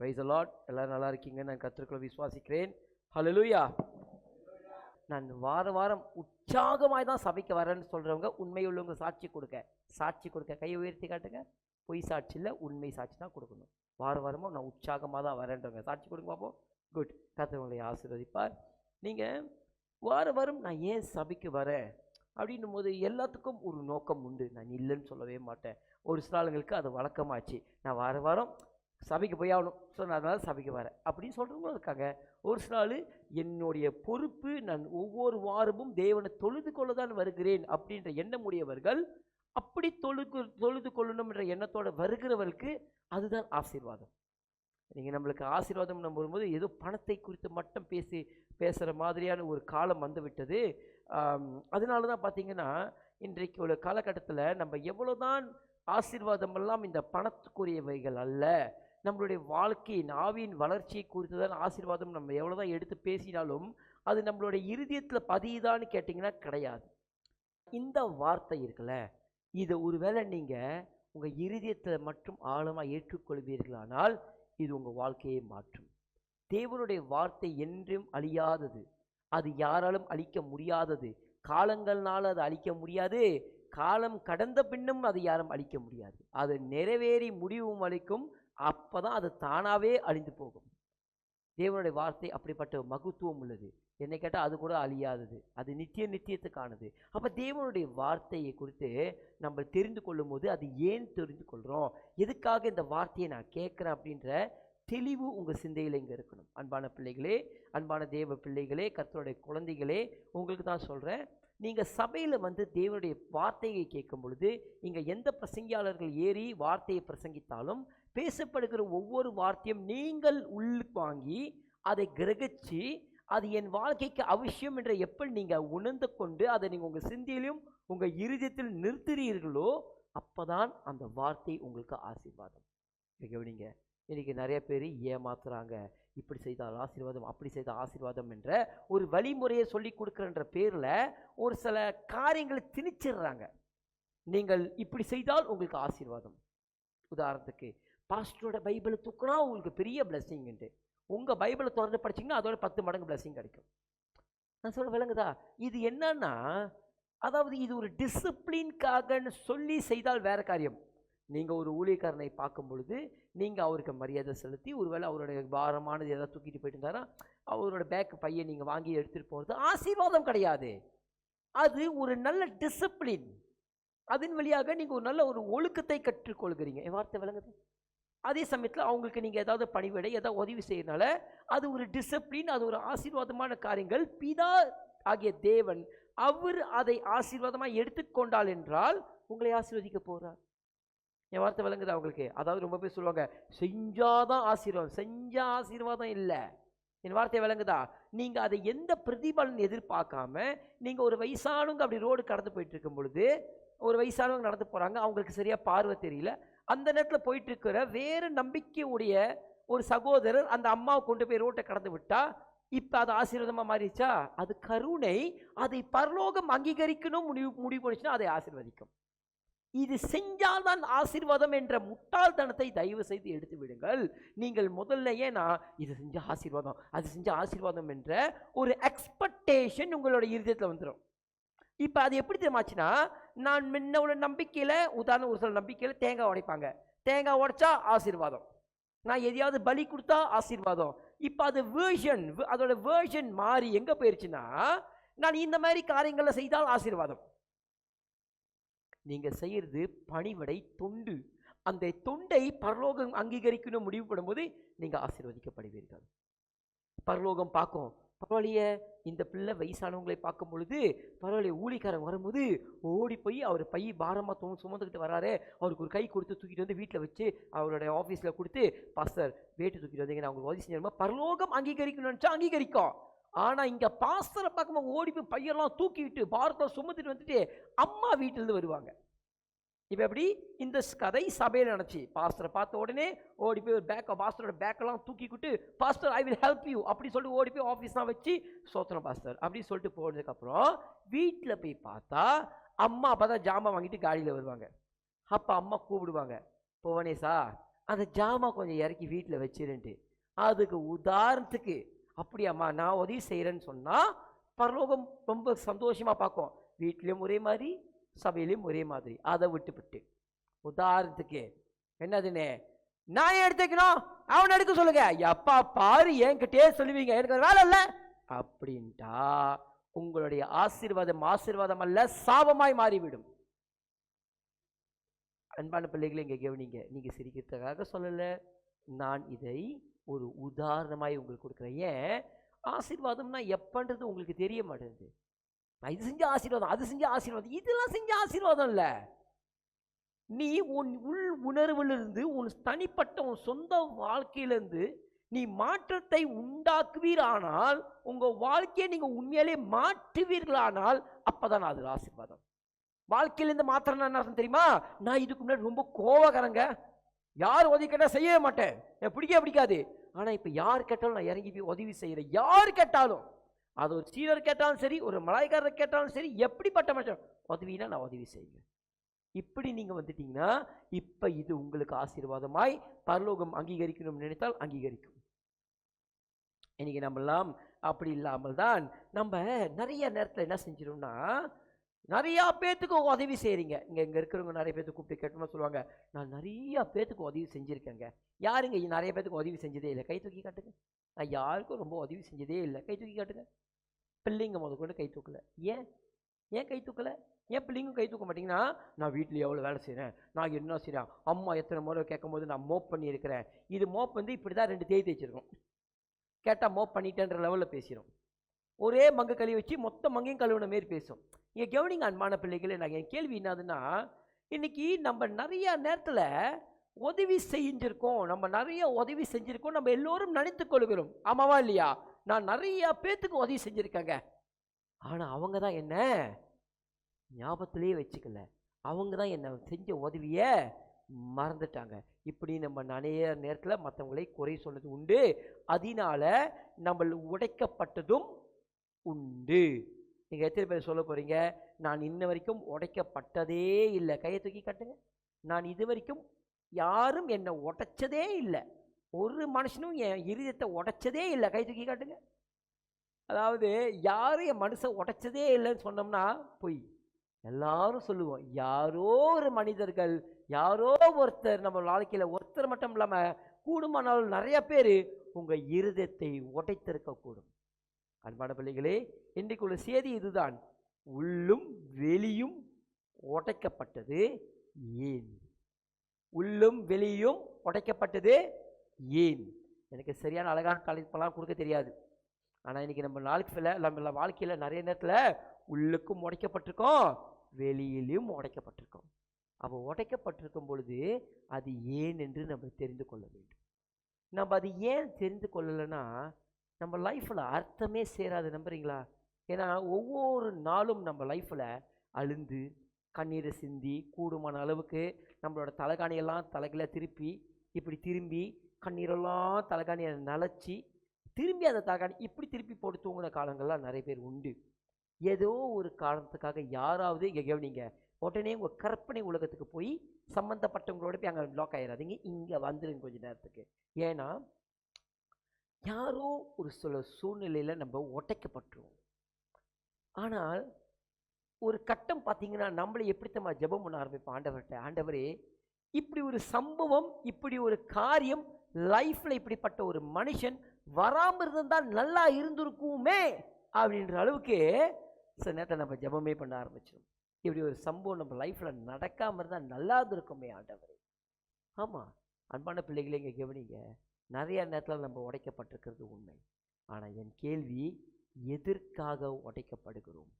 Praise the Lord. எல்லாரும் நல்லா இருக்கீங்க, நான் கர்த்தருக்குள்ள விசுவாசிக்கிறேன். ஹல்லேலூயா. நான் வாரம் உற்சாகமாய் தான் சபைக்கு வரேன்னு சொல்றவங்க உண்மையுள்ளவங்க சாட்சி கொடுக்க கையை உயர்த்தி காட்டுங்க. பொய் சாட்சி இல்லை, உண்மை சாட்சி தான் கொடுக்கணும். வாரமும் நான் உற்சாகமாக தான் வரேன்றவங்க சாட்சி கொடுங்க பார்ப்போம். குட். கர்த்தர் உங்களை ஆசீர்வதிப்பார். நீங்கள் வாரம் நான் ஏன் சபைக்கு வரேன் அப்படின்னும் போது எல்லாத்துக்கும் ஒரு நோக்கம் உண்டு. நான் இல்லைன்னு சொல்லவே மாட்டேன். ஒரு சில ஆளுங்களுக்கு அது வழக்கமாச்சு. நான் வாரம் சபைக்கு போய் ஆகணும், ஸோ நான் அதனால் சபைக்கு வரேன் அப்படின்னு சொல்கிறவங்களும் இருக்காங்க. ஒரு சில ஆள் என்னுடைய பொறுப்பு, நான் ஒவ்வொரு வாரமும் தேவனை தொழுது கொள்ள தான் வருகிறேன் அப்படின்ற எண்ணம் உடையவர்கள். அப்படி தொழுது கொள்ளணும் என்ற எண்ணத்தோடு வருகிறவர்களுக்கு அதுதான் ஆசீர்வாதம். நீங்கள் நம்மளுக்கு ஆசீர்வாதம் நம்பும்போது ஏதோ பணத்தை குறித்து மட்டும் பேசுகிற மாதிரியான ஒரு காலம் வந்து விட்டது. அதனால தான் பார்த்தீங்கன்னா இன்றைக்கு உள்ள காலகட்டத்தில் நம்ம எவ்வளோதான் ஆசீர்வாதமெல்லாம் இந்த பணத்துக்குரியவைகள் அல்ல, நம்மளுடைய வாழ்க்கையின் ஆவியின் வளர்ச்சியை குறித்து தான் ஆசீர்வாதம். நம்ம எவ்வளோதான் எடுத்து பேசினாலும் அது நம்மளுடைய இருதயத்தில் பதியுதான்னு கேட்டிங்கன்னா கிடையாது. இந்த வார்த்தை இருக்குல்ல, இதை ஒருவேளை நீங்கள் உங்கள் இருதயத்தில் மட்டும் ஆழமாக ஏற்றுக்கொள்வீர்களானால் இது உங்கள் வாழ்க்கையை மாற்றும். தேவனுடைய வார்த்தை என்றும் அழியாதது, அது யாராலும் அழிக்க முடியாதது. காலங்கள்னால அது அழிக்க முடியாது, காலம் கடந்த பின்னும் அது யாரும் அழிக்க முடியாது. அது நிறைவேறி முடிவும் அளிக்கும், அப்போ தான் அது தானாகவே அழிந்து போகும். தேவனுடைய வார்த்தை அப்படிப்பட்ட மகத்துவம் உள்ளது. என்னை கேட்டால் அது கூட அழியாதது, அது நித்தியத்துக்கானது. அப்போ தேவனுடைய வார்த்தையை குறித்து நம்ம தெரிந்து கொள்ளும் போது அது ஏன் தெரிந்து கொள்கிறோம், எதுக்காக இந்த வார்த்தையை நான் கேட்குறேன் அப்படின்ற தெளிவு உங்கள் சிந்தையில் இங்கே இருக்கணும். அன்பான பிள்ளைகளே, அன்பான தேவ பிள்ளைகளே, கர்த்தருடைய குழந்தைகளே, உங்களுக்கு தான் சொல்கிறேன். நீங்கள் சபையில் வந்து தேவனுடைய வார்த்தையை கேட்கும் பொழுது, இங்கே எந்த பிரசங்கியாளர்கள் ஏறி வார்த்தையை பிரசங்கித்தாலும் பேசப்படுகிற ஒவ்வொரு வார்த்தையும் நீங்கள் உள்வாங்கி அதை கிரகிச்சு அது என் வாழ்க்கைக்கு அவசியம் என்ற எப்படி நீங்கள் உணர்ந்து கொண்டு அதை நீங்கள் உங்கள் சிந்தையிலும் உங்கள் இருதயத்தில் நிறுத்துறீர்களோ அப்போதான் அந்த வார்த்தை உங்களுக்கு ஆசீர்வாதம். கவனிங்க, இன்றைக்கி நிறைய பேர் ஏமாத்துறாங்க. இப்படி செய்தால் ஆசீர்வாதம், அப்படி செய்தால் ஆசீர்வாதம் என்ற ஒரு வழிமுறையை சொல்லி கொடுக்குறன்ற பேரில் ஒரு சில காரியங்களை திணிச்சிடுறாங்க. நீங்கள் இப்படி செய்தால் உங்களுக்கு ஆசீர்வாதம். உதாரணத்துக்கு பாஸ்டரோட பைபிளை தூக்குனா உங்களுக்கு பெரிய பிளஸ்ஸிங்ன்ட்டு உங்கள் பைபிளை திறந்து படிச்சிங்கன்னா அதோட 10 மடங்கு பிளஸ்ஸிங் கிடைக்கும். நான் சொல்ல விளங்குதா? இது என்னன்னா, அதாவது இது ஒரு டிசிப்ளின்காகன்னு சொல்லி செய்தால் வேற காரியம். நீங்கள் ஒரு ஊழியக்காரனை பார்க்கும் பொழுது நீங்கள் அவருக்கு மரியாதை செலுத்தி, ஒருவேளை அவருடைய பாரமானது எதாவது தூக்கிட்டு போயிட்டு இருந்தாரா அவரோட பேக் பையை நீங்கள் வாங்கி எடுத்துகிட்டு போகிறது ஆசீர்வாதம் கிடையாது. அது ஒரு நல்ல டிசிப்ளின். அதன் வழியாக நீங்கள் ஒரு நல்ல ஒரு ஒழுக்கத்தை கற்றுக்கொள்கிறீங்க. என் வார்த்தை விளங்குது? அதே சமயத்தில் அவங்களுக்கு நீங்கள் ஏதாவது பணிவிடை ஏதாவது உதவி செய்யறதுனால அது ஒரு டிசிப்ளின், அது ஒரு ஆசீர்வாதமான காரியங்கள். பிதா ஆகிய தேவன் அவர் அதை ஆசீர்வாதமாக எடுத்துக்கொண்டால் என்றால் உங்களை ஆசீர்வதிக்க போகிறார். என் வார்த்தை விளங்குது அவங்களுக்கு? அதாவது ரொம்ப பேர் சொல்லுவாங்க செஞ்சாதான் ஆசீர்வாதம், செஞ்சா ஆசீர்வாதம் இல்லை. என் வார்த்தை விளங்குதா? நீங்கள் அதை எந்த பிரதிபலன் எதிர்பார்க்காம நீங்கள் ஒரு வயசானவங்க அப்படி ரோடு கடந்து போயிட்டு இருக்கும் பொழுது ஒரு வயசானவங்க நடந்து போகிறாங்க, அவங்களுக்கு சரியாக பார்வை தெரியல, அந்த நேரத்தில் போயிட்டு இருக்கிற வேறு நம்பிக்கையுடைய ஒரு சகோதரர் அந்த அம்மாவை கொண்டு போய் ரோட்டை கடந்து விட்டா இப்போ அது ஆசீர்வாதமாக மாறிச்சா? அது கருணை. அதை பரலோகம் அங்கீகரிக்கணும் முடிவு பண்ணிச்சுன்னா அதை ஆசீர்வதிக்கும். இது செஞ்சால்தான் ஆசீர்வாதம் என்ற முட்டாள்தனத்தை தயவு செய்து எடுத்து விடுங்கள். நீங்கள் முதல்ல ஏன்னா இது செஞ்ச ஆசீர்வாதம், அது செஞ்ச ஆசீர்வாதம் என்ற ஒரு எக்ஸ்பெக்டேஷன் உங்களோட இருதயத்தில் வந்துடும். இப்போ அது எப்படி தெரியுமாச்சுன்னா, நான் முன்ன நம்பிக்கையில், உதாரணம் ஒரு சில நம்பிக்கையில் தேங்காய் உடைப்பாங்க, தேங்காய் உடைச்சா ஆசீர்வாதம், நான் எதையாவது பலி கொடுத்தா ஆசீர்வாதம். இப்போ அது அதோட வேர்ஷன் மாறி எங்கே போயிடுச்சுன்னா, நான் இந்த மாதிரி காரியங்களை செய்தால் ஆசீர்வாதம். நீங்கள் செய்கிறது பணிவிடை தொண்டு. அந்த தொண்டை பரலோகம் அங்கீகரிக்கணும் முடிவு பண்ணும்போது நீங்கள் ஆசீர்வதிக்கப்படுவீர்கள். பரலோகம் பார்க்கும், பரவாயில்லையே இந்த பிள்ளை வயசானவங்களை பார்க்கும் பொழுது பரவாயில்லையே, ஊழிக்காரன் வரும்போது ஓடி போய் அவர் பை பாரமாக சுமந்துக்கிட்டு வராரு, அவருக்கு ஒரு கை கொடுத்து தூக்கிட்டு வந்து வீட்டில் வச்சு அவருடைய ஆஃபீஸில் கொடுத்து பாஸ்டர் வேட்டு தூக்கிட்டு வந்தீங்க நான் உங்களுக்கு உதவி செஞ்சு பரலோகம் அங்கீகரிக்கணும்னு நினச்சா அங்கீகரிக்கும். ஆனால் இங்கே பாஸ்டரை பார்க்கும்போது ஓடி போய் பையெல்லாம் தூக்கிட்டு பாரத்தை சுமந்துட்டு வந்துட்டு அம்மா வீட்டிலேருந்து வருவாங்க. இப்போ எப்படி இந்த கதை சபையில் நினச்சி பாஸ்டரை பார்த்த உடனே ஓடி போய் ஒரு பாஸ்டரோட பேக்கெல்லாம் தூக்கிக்கிட்டு pastor I will help you அப்படி சொல்லிட்டு ஓடி போய் ஆஃபீஸ்லாம் வச்சு சோத்திரம் பாஸ்டர் அப்படின்னு சொல்லிட்டு போனதுக்கப்புறம் வீட்டில் போய் பார்த்தா அம்மா அப்போ தான் ஜாமான் வாங்கிட்டு காடியில் வருவாங்க. அப்போ அம்மா கூப்பிடுவாங்க, புவனேஷா அந்த ஜாமான் கொஞ்சம் இறக்கி வீட்டில் வச்சிருன்ட்டு. அதுக்கு உதாரணத்துக்கு அப்படியாம்மா நான் உதவி செய்கிறேன்னு சொன்னால் பரலோகம் ரொம்ப சந்தோஷமாக பார்க்கும். வீட்லேயும் ஒரே மாதிரி, சபையிலையும் ஒரே மாதிரி. அதை விட்டுவிட்டு உதாரணத்துக்கு என்னதுன்னு நான் எடுத்துக்கணும், அவனை எடுக்க சொல்லுங்க, எப்பா பாரு என்கிட்டே சொல்லுவீங்க, எனக்கு ஒரு வேலை இல்லை அப்படின்ட்டா உங்களுடைய ஆசீர்வாதம் அல்ல, சாபமாய் மாறிவிடும். அன்பான பிள்ளைகளை இங்கே கவனிங்க. நீங்கள் சிரிக்கிறதுக்காக சொல்லலை, நான் இதை ஒரு உதாரணமாய் உங்களுக்கு கொடுக்குறேன். ஏன் ஆசீர்வாதம்னா எப்பன்றது உங்களுக்கு தெரிய மாட்டேங்குது. நான் இது செஞ்ச ஆசீர்வாதம், அது செஞ்ச ஆசீர்வாதம், இதெல்லாம் செஞ்ச ஆசீர்வாதம் இல்லை. நீ உன் உள் உணர்விலிருந்து, உன் தனிப்பட்ட உன் சொந்த வாழ்க்கையிலிருந்து நீ மாற்றத்தை உண்டாக்குவீரானால், உங்க வாழ்க்கையை நீங்க உண்மையிலே மாற்றுவீர்களானால் அப்பதான் அது ஆசீர்வாதம். வாழ்க்கையிலிருந்து மாத்திரம் என்ன அர்த்தம் தெரியுமா? நான் இதுக்கு முன்னாடி ரொம்ப கோவக்காரங்க, யார் உதவி கேட்டால் செய்யவே மாட்டேன், எனக்கு பிடிக்காது. ஆனா இப்ப யார் கேட்டாலும் நான் இறங்கி போய் உதவி செய்யறேன். யார் கேட்டாலும், அது ஒரு சீனர் கேட்டாலும் சரி, ஒரு மலாய்க்காரர் கேட்டாலும் சரி, எப்படிப்பட்ட மனுஷன் உதவினா நான் உதவி செய்வேன். இப்படி நீங்க வந்துட்டீங்கன்னா இப்ப இது உங்களுக்கு ஆசீர்வாதமாய் பரலோகம் அங்கீகரிக்கணும்னு நினைத்தால் அங்கீகரிக்கும். இன்னைக்கு நம்மெல்லாம் அப்படி இல்லாமல் தான் நம்ம நிறைய நேரத்தில் என்ன செஞ்சிடும்னா, நிறைய பேத்துக்கு உதவி செய்கிறீங்க. இங்கே இருக்கிறவங்க நிறைய பேத்துக்கு கூப்பிட்டு கேட்டோம்னா சொல்லுவாங்க, நான் நிறைய பேத்துக்கு உதவி செஞ்சுருக்கேங்க. யாருங்க நிறைய பேத்துக்கு உதவி செஞ்சதே இல்லை? கை தூக்கி காட்டுங்க. நான் யாருக்கும் ரொம்ப உதவி செஞ்சதே இல்லை, கை தூக்கி காட்டுங்க. பிள்ளைங்க முதற்கொண்டு கை தூக்கலை. ஏன் கை தூக்கலை? ஏன் பிள்ளைங்க கை தூக்க மாட்டீங்கன்னா, நான் வீட்டில் எவ்வளோ வேலை செய்கிறேன், நான் என்ன செய்கிறேன், அம்மா எத்தனை முறை கேட்கும் போது நான் மோப் பண்ணியிருக்கிறேன். இது மோப் வந்து இப்படி தான் 2 தேய் தேய்ச்சிருக்கோம், கேட்டால் மோப் பண்ணிட்டேன்ற லெவலில் பேசிடும். ஒரே மங்கு கழுவி வச்சு மொத்த மங்கையும் கழுவுன மாரி பேசும். இங்கே கவனிங்க அன்பான பிள்ளைகளே, நான் என் கேள்வி என்னதுன்னா, இன்னைக்கு நம்ம நிறைய நேரத்தில் உதவி செஞ்சிருக்கோம், நம்ம எல்லோரும் நினைத்து கொள்கிறோம். ஆமாவா இல்லையா? நான் நிறைய பேத்துக்கு உதவி செஞ்சுருக்கேங்க, ஆனால் அவங்க தான் என்ன ஞாபகத்திலே வச்சுக்கல, அவங்க தான் என்ன செஞ்ச உதவியை மறந்துட்டாங்க. இப்படி நம்ம நிறைய நேரத்தில் மற்றவங்களை குறை சொன்னது உண்டு, அதனால நம்ம உடைக்கப்பட்டதும் உண்டு. நீங்கள் எத்தனை பேர் சொல்ல போகிறீங்க, நான் இன்ன வரைக்கும் உடைக்கப்பட்டதே இல்லை? கையை தூக்கி காட்டுங்க. நான் இது வரைக்கும் யாரும் என்னை உடைச்சதே இல்லை, ஒரு மனுஷனும் என் இருதயத்தை உடைச்சதே இல்லை. கை தூக்கி காட்டுங்க. அதாவது யாரும் என் மனசை உடைச்சதே இல்லைன்னு சொன்னோம்னா பொய். எல்லாரும் சொல்லுவோம், யாரோ ஒரு மனிதர்கள், யாரோ ஒருத்தர் நம்ம வாழ்க்கையில், ஒருத்தர் மட்டும் இல்லாமல் கூடுமானாலும் நிறைய பேர் உங்கள் இருதயத்தை உடைத்திருக்கக்கூடும். அன்பான பிள்ளைகளே, இன்றைக்குள்ள செய்தி இதுதான், உள்ளும் வெளியும் உடைக்கப்பட்டது ஏன்? உள்ளும் வெளியும் உடைக்கப்பட்டது ஏன்? எனக்கு சரியான அழகான தலைப்பெல்லாம் கொடுக்க தெரியாது. ஆனால் இன்னைக்கு நம்ம வாழ்க்கையில் நிறைய நேரத்தில் உள்ளுக்கும் உடைக்கப்பட்டிருக்கோம், வெளியிலும் உடைக்கப்பட்டிருக்கோம். அப்போ உடைக்கப்பட்டிருக்கும் பொழுது அது ஏன் என்று நம்ம தெரிந்து கொள்ள வேண்டும். நம்ம அது ஏன் தெரிந்து கொள்ளலைன்னா நம்ம லைஃப்பில் அர்த்தமே சேராது. நம்புறீங்களா? ஏன்னா ஒவ்வொரு நாளும் நம்ம லைஃப்பில் அழுந்து கண்ணீரை சிந்தி, கூடுமான அளவுக்கு நம்மளோட தலைகாணியெல்லாம் தலைகளை திரும்பி கண்ணீரெல்லாம் தலைகாணியை நனைச்சி திரும்பி அந்த தலைகாணி இப்படி திருப்பி போட்டு தூங்கின காலங்கள்லாம் நிறைய பேர் உண்டு. ஏதோ ஒரு காரணத்துக்காக யாராவது இங்கே கவனிங்க, உடனே உங்கள் கற்பனை உலகத்துக்கு போய் சம்மந்தப்பட்டவங்களோட போய் அங்கே லாக் ஆகிடாதீங்க, இங்கே வந்துடுங்க கொஞ்சம் நேரத்துக்கு. ஏன்னா யாரோ ஒரு சில சூழ்நிலையில் நம்ம உடைக்கப்பட்டுருவோம். ஆனால் ஒரு கட்டம் பார்த்தீங்கன்னா நம்மளை எப்படித்தம்மா ஜெபம் பண்ண ஆரம்பிப்போம் ஆண்டவர்கிட்ட, ஆண்டவரே இப்படி ஒரு சம்பவம், இப்படி ஒரு காரியம் லைஃப்பில் இப்படிப்பட்ட ஒரு மனுஷன் வராமல் இருந்தால் நல்லா இருந்திருக்குமே அப்படின்ற அளவுக்கு சில நேரத்தை நம்ம ஜெபமே பண்ண ஆரம்பிச்சோம். இப்படி ஒரு சம்பவம் நம்ம லைஃப்பில் நடக்காமல் இருந்தால் நல்லா இருந்திருக்குமே ஆண்டவரே. ஆமாம் அன்பான பிள்ளைகளே, இங்கே கவனிங்க, நிறைய நேரத்தில் நம்ம உடைக்கப்பட்டிருக்கிறது உண்மை. ஆனால் என் கேள்வி, எதற்காக உடைக்கப்படுகிறோம்?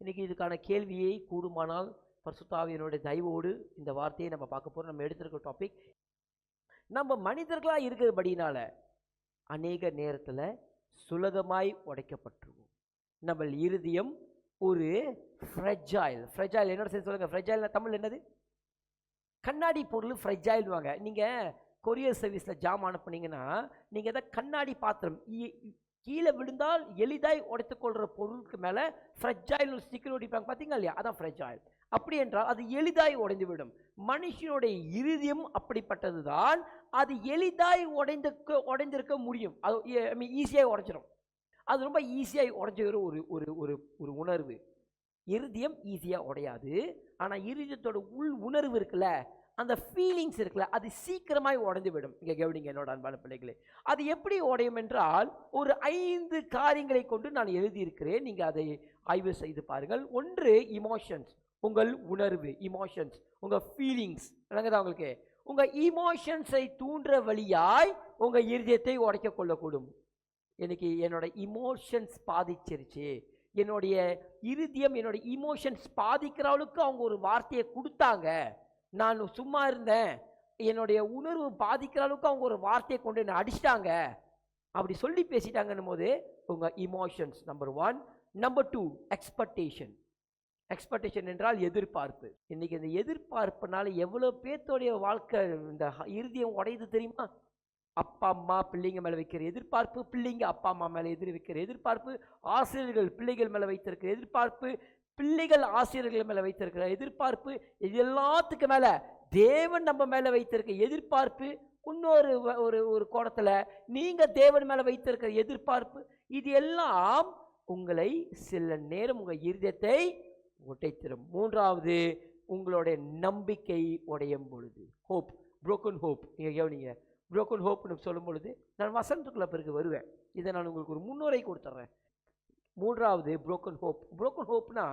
இன்றைக்கி இதுக்கான கேள்வியை கூடுமானால் பரிசுத்த ஆவியினுடைய தயவோடு இந்த வார்த்தையை நம்ம பார்க்க போகிறோம். நம்ம எடுத்திருக்கிற டாபிக், நம்ம மனிதர்களாக இருக்கிறபடினால அநேக நேரத்தில் சுலகமாய் உடைக்கப்பட்டுருவோம். நம்ம இருதயம் ஒரு ஃப்ரெஜைல் என்னோட சேர்ந்து சொல்லுங்கள். ஃப்ரெஜைல்னா தமிழ் என்னது? கண்ணாடி பொருள் ஃப்ரெஜைல்வாங்க. நீங்கள் கொரியர் சர்வீஸில் ஜாம் அனுப்புனீங்கன்னா நீங்கள் எதாவது கண்ணாடி பாத்திரம் கீழே விழுந்தால் எளிதாய் உடைத்துக்கொள்கிற பொருளுக்கு மேலே ஃப்ரெஜைல் ஸ்டிக்கர் ஒட்டிப்பாங்க, பார்த்தீங்களா இல்லையா? அதான் ஃப்ரெஜைல். அப்படி என்றால் அது எளிதாய் உடைந்துவிடும். மனுஷனுடைய இருதயம் அப்படிப்பட்டதுதான். அது எளிதாய் உடைந்திருக்க முடியும். அது ஈஸியாக உடைச்சிடும். அது ரொம்ப ஈஸியாக உடைஞ்சிக்கிற ஒரு ஒரு ஒரு ஒரு உணர்வு. இருதயம் ஈஸியாக உடையாது. ஆனால் இருதயத்தோட உள் உணர்வு இருக்குல்ல, அந்த ஃபீலிங்ஸ் இருக்குல்ல, அது சீக்கிரமாய் உடைந்து விடும். இங்கே கவனிங்க என்னோட அன்பான பிள்ளைகளே. அது எப்படி உடையும் என்றால், ஒரு 5 காரியங்களை கொண்டு நான் எழுதியிருக்கிறேன். நீங்கள் அதை ஆய்வு செய்து பாருங்கள். ஒன்று இமோஷன்ஸ், உங்கள் உணர்வு, இமோஷன்ஸ், உங்கள் ஃபீலிங்ஸ். விளங்குதா உங்களுக்கு? உங்கள் இமோஷன்ஸை தூண்டுற வழியாய் உங்கள் இருதயத்தை உடைக்க கொள்ளக்கூடும். இன்னைக்கு என்னோட இமோஷன்ஸ் பாதிச்சிருச்சு, என்னுடைய இருதயம் என்னோட இமோஷன்ஸ் பாதிக்கிற அளவுக்கு அவங்க ஒரு வார்த்தையை கொடுத்தாங்க, நான் சும்மா இருந்தேன், என்னுடைய உணர்வு பாதிக்கிற அளவுக்கு அவங்க ஒரு வார்த்தையை கொண்டு என்ன அடிச்சிட்டாங்க, அப்படி சொல்லி பேசிட்டாங்கன்னும் போது உங்கள் emotions number 1. Number 2 expectation. Expectation என்றால் எதிர்பார்ப்பு. இன்னைக்கு இந்த எதிர்பார்ப்புனால எவ்வளோ பேர்த்தோடைய வாழ்க்கை இந்த இருதயம் உடையுது தெரியுமா? அப்பா அம்மா பிள்ளைங்க மேலே வைக்கிற எதிர்பார்ப்பு, பிள்ளைங்க அப்பா அம்மா மேலே வைக்கிற எதிர்பார்ப்பு, ஆசிரியர்கள் பிள்ளைகள் மேலே வைத்திருக்கிற எதிர்பார்ப்பு, பிள்ளைகள் ஆசிரியர்கள் மேலே வைத்திருக்கிற எதிர்பார்ப்பு, இது எல்லாத்துக்கு மேலே தேவன் நம்ம மேலே வைத்திருக்க எதிர்பார்ப்பு, இன்னொரு ஒரு ஒரு கோணத்தில் நீங்கள் தேவன் மேலே வைத்திருக்கிற எதிர்பார்ப்பு, இது எல்லாம் உங்களை சில நேரம் உங்கள் இருதயத்தை உடைத்திடும். 3வது உங்களுடைய நம்பிக்கை உடையும் பொழுது, ஹோப், புரோக்கன் ஹோப். நீங்கள் கவனிங்க, புரோக்கன் ஹோப்னு சொல்லும் பொழுது நான் வசனத்துக்குள்ள பிறகு வருவேன். இதை நான் உங்களுக்கு ஒரு முன்னுரை கொடுத்துட்றேன். 3வது புரோக்கன் ஹோப். புரோக்கன் ஹோப்னா,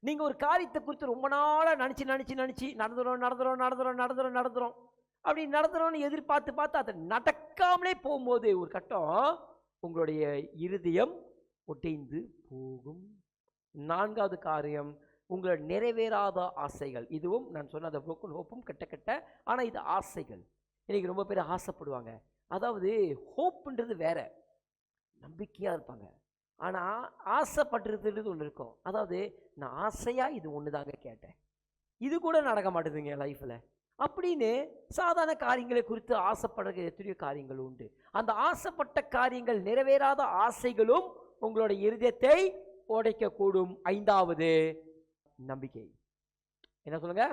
நீங்கள் ஒரு காரியத்தை குறித்து ரொம்ப நாளாக நினச்சி நடந்துடும் அப்படி நடந்துடும்னு எதிர்பார்த்து அதை நடக்காமலே போகும்போது ஒரு கட்டம் உங்களுடைய இருதயம் உடைந்து போகும். 4வது காரியம் உங்களோட நிறைவேறாத ஆசைகள். இதுவும் நான் சொன்ன அந்த புரோக்கன் ஹோப்பும் கிட்ட, ஆனால் இது ஆசைகள். இன்றைக்கி ரொம்ப பேர் ஆசைப்படுவாங்க. அதாவது ஹோப்புன்றது வேற, நம்பிக்கையாக இருப்பாங்க. ஆனால் ஆசைப்படுறதுன்றது ஒன்று இருக்கும். அதாவது நான் ஆசையாக இது ஒன்று தாங்க கேட்டேன், இது கூட நடக்க மாட்டேதுங்க என் லைஃப்பில் அப்படின்னு சாதாரண காரியங்களை குறித்து ஆசைப்படுற எத்தனையோ காரியங்கள் உண்டு. அந்த ஆசைப்பட்ட காரியங்கள், நிறைவேறாத ஆசைகளும் உங்களோட இருதயத்தை உடைக்கக்கூடும். 5வது நம்பிக்கை. என்ன சொல்லுங்க?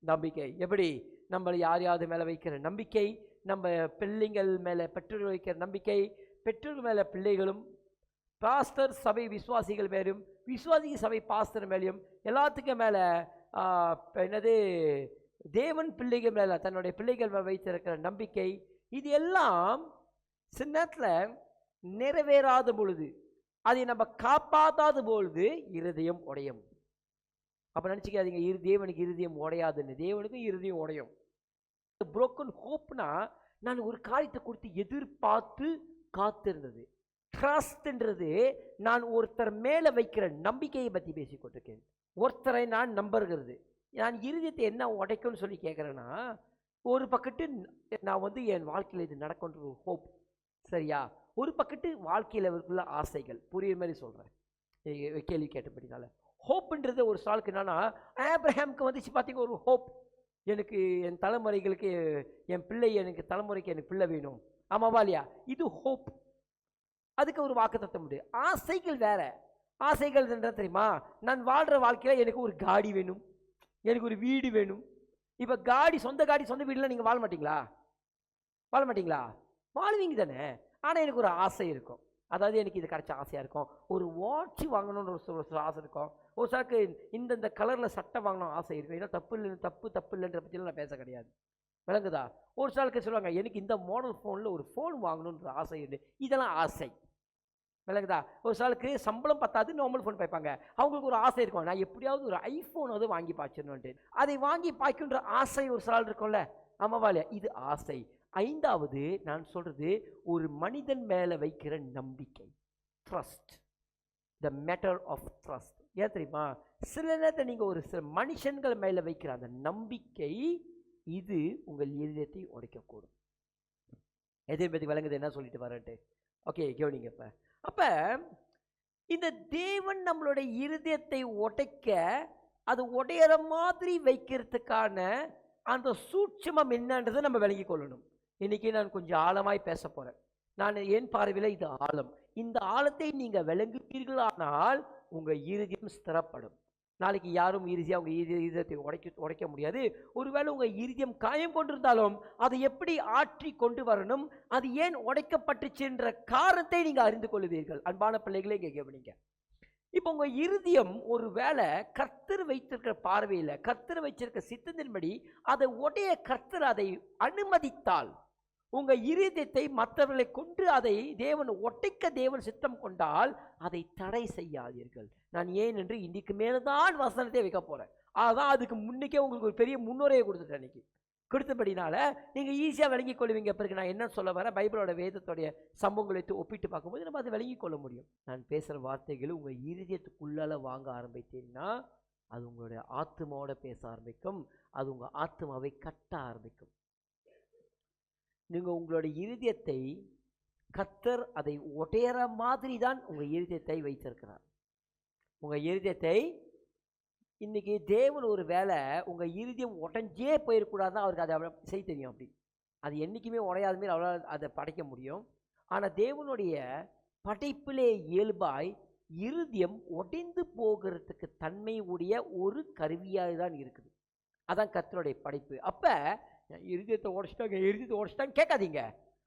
நம்பிக்கை. எப்படி? நம்ம யாரையாவது மேலே வைக்கிற நம்பிக்கை, நம்ம பிள்ளைங்கள் மேலே பெற்றோர்கள் வைக்கிற நம்பிக்கை, பெற்றோர்கள் மேலே பிள்ளைகளும், பாஸ்டர் சபை விசுவாசிகள் மேலும், விசுவாசி சபை பாஸ்டர் மேலேயும், எல்லாத்துக்கும் மேலே என்னது தேவன் பிள்ளைகள் மேலே, தன்னுடைய பிள்ளைகள் மேலே வைத்திருக்கிற நம்பிக்கை, இது எல்லாம் சில நேரத்தில் நிறைவேறாத பொழுது, அதை நம்ம காப்பாற்றாத பொழுது இருதயம் உடையும். அப்போ நினச்சிக்காதீங்க தேவனுக்கு இருதயம் உடையாதுன்னு. தேவனுக்கும் இருதயம் உடையும். புரோக்கன் ஹோப்னா, நான் ஒரு காரியத்தை குறித்து எதிர்பார்த்து காத்திருந்தது. ட்ரஸ்ட்ன்றது நான் ஒருத்தர் மேலே வைக்கிற நம்பிக்கையை பற்றி பேசிக்கொண்டிருக்கேன். ஒருத்தரை நான் நம்புகிறது. நான் இருதயத்தை என்ன உடைக்கும்னு சொல்லி கேட்குறேன்னா, ஒரு பக்கத்து நான் என் வாழ்க்கையில் இது நடக்கும்ன்ற ஒரு ஹோப், சரியா? ஒரு பக்கத்து வாழ்க்கையில் இருக்குள்ள ஆசைகள். புரியுற மாதிரி சொல்கிறேன், கேள்வி கேட்டபடினால. ஹோப்புன்றது ஒரு சாலுக்கு என்னன்னா, ஆப்ரஹாமுக்கு வந்துச்சு பார்த்தீங்க ஒரு ஹோப், எனக்கு என் தலைமுறைகளுக்கு என் பிள்ளை, எனக்கு தலைமுறைக்கு எனக்கு பிள்ளை வேணும், ஆமாவா இல்லையா? இது ஹோப். அதுக்கு ஒரு வாக்குத்தத்தம் உண்டு. ஆசைகள் வேற. ஆசைகள் என்ன தெரியுமா? நான் வாழ்கிற வாழ்க்கையில் எனக்கு ஒரு காடி வேணும், எனக்கு ஒரு வீடு வேணும். இப்போ சொந்த காடி சொந்த வீடுலாம் நீங்கள் வாழ மாட்டீங்களா? வாழ்வீங்க தானே. ஆனால் எனக்கு ஒரு ஆசை இருக்கும். அதாவது எனக்கு இது கிடைச்ச ஆசையாக இருக்கும். ஒரு வாட்ச் வாங்கணுன்ற ஒரு ஆசை இருக்கும். ஒரு சாக்கு இந்த கலரில் சட்டை வாங்கணும் ஆசை இருக்கும். ஏன்னா தப்பு இல்லைன்ற பற்றிலாம் நான் பேச கிடையாது. விளங்குதா? ஒரு சாலுக்கு சொல்லுவாங்க, எனக்கு இந்த மாடல் ஃபோனில் ஒரு ஃபோன் வாங்கணுன்ற ஆசை உண்டு. இதெல்லாம் ஆசை. விளங்குதா? ஒரு சாலுக்கு சம்பளம் பத்தாது, நார்மல் ஃபோன் பார்ப்பாங்க. அவங்களுக்கு ஒரு ஆசை இருக்கும், நான் எப்படியாவது ஒரு ஐஃபோனாவது வாங்கி பாய்ச்சிடணுன்ட்டு. அதை வாங்கி பாய்க்கின்ற ஆசை ஒரு சால் இருக்கும்ல, ஆமாவா இல்லையா? இது ஆசை. 5வது நான் சொல்றது ஒரு மனிதன் மேலே வைக்கிற நம்பிக்கை, trust, the matter of trust. ஏன் தெரியுமா? சில நேரத்தில் நீங்கள் ஒரு சில மனுஷன்கள் மேலே வைக்கிற அந்த நம்பிக்கை, இது உங்கள் இதயத்தை உடைக்கக்கூடும். எதை பற்றி விளங்குது என்ன சொல்லிட்டு வரேன்ட்டு? ஓகே, கவனிங்க. அப்போ இந்த தேவன் நம்மளுடைய இருதயத்தை உடைக்க, அது உடையிற மாதிரி வைக்கிறதுக்கான அந்த சூட்சமம் என்னன்றதை நம்ம விளங்கி கொள்ளணும். இன்னைக்கு நான் கொஞ்சம் ஆழமாய் பேச போகிறேன். நான் என் பார்வையில் இது ஆழம். இந்த ஆழத்தை நீங்கள் விளங்குவீர்களானால் உங்கள் இருதயம் ஸ்திரப்படும். நாளைக்கு யாரும் ஈஸியாக உங்கள் இருதயத்தை உடைக்க முடியாது. ஒருவேளை உங்கள் இருதயம் காயம் கொண்டிருந்தாலும் அதை எப்படி ஆற்றி கொண்டு வரணும், அது ஏன் உடைக்கப்பட்டுச்சுன்ற காரணத்தை நீங்கள் அறிந்து கொள்வீர்கள். அன்பான பிள்ளைகளே இங்கே கவனிங்க. இப்போ உங்கள் இருதயம் ஒரு வேளை கர்த்தர் வைத்திருக்கிற பார்வையில், கர்த்தர் வைத்திருக்கிற சித்தத்தின்படி அதை உடைய கர்த்தர் அதை அனுமதித்தால், உங்கள் இருதயத்தை மற்றவர்களை கொண்டு அதை தேவன் ஒட்டைக்க தேவன் சித்தம் கொண்டால் அதை தடை செய்யாதீர்கள். நான் ஏன் என்று இன்னைக்கு மேலதான் வசனத்தை வைக்க போறேன். அதான் அதுக்கு முன்னுக்கே உங்களுக்கு ஒரு பெரிய முன்னுரையை கொடுத்துட்டேன். இன்னைக்கு கொடுத்தபடினால நீங்கள் ஈஸியாக விளங்கி கொள்வீங்க. பிறகு நான் என்ன சொல்ல வரேன், பைபிளோட வேதத்துடைய சம்பவங்களை ஒப்பிட்டு பார்க்கும்போது நம்ம அதை விளங்கி கொள்ள முடியும். நான் பேசுகிற வார்த்தைகள் உங்கள் இருதயத்துக்குள்ளால வாங்க ஆரம்பித்தீங்கன்னா அது உங்களுடைய ஆத்மாவோட பேச ஆரம்பிக்கும். அது உங்கள் ஆத்மாவை கட்ட ஆரம்பிக்கும். நீங்கள் உங்களுடைய இருதயத்தை கர்த்தர் அதை ஒடையிற மாதிரி தான் உங்கள் இருதயத்தை வைத்திருக்கிறார். உங்கள் இருதயத்தை இன்றைக்கி தேவன் ஒரு வேளை உங்கள் இருதயம் உடஞ்சே போயிடக்கூடாதுன்னு அவருக்கு அதை செய்ய தெரியும். அப்படி அது என்றைக்குமே உடையாத மாரி அவரால் அதை படைக்க முடியும். ஆனால் தேவனுடைய படைப்பிலே இயல்பாய் இருதயம் உடைந்து போகிறதுக்கு தன்மை உடைய ஒரு கருவியாக தான் இருக்குது. அதான் கர்த்தருடைய படைப்பு. அப்போ இருதயத்தை உடைச்சிட்டாங்க கேட்காதீங்க.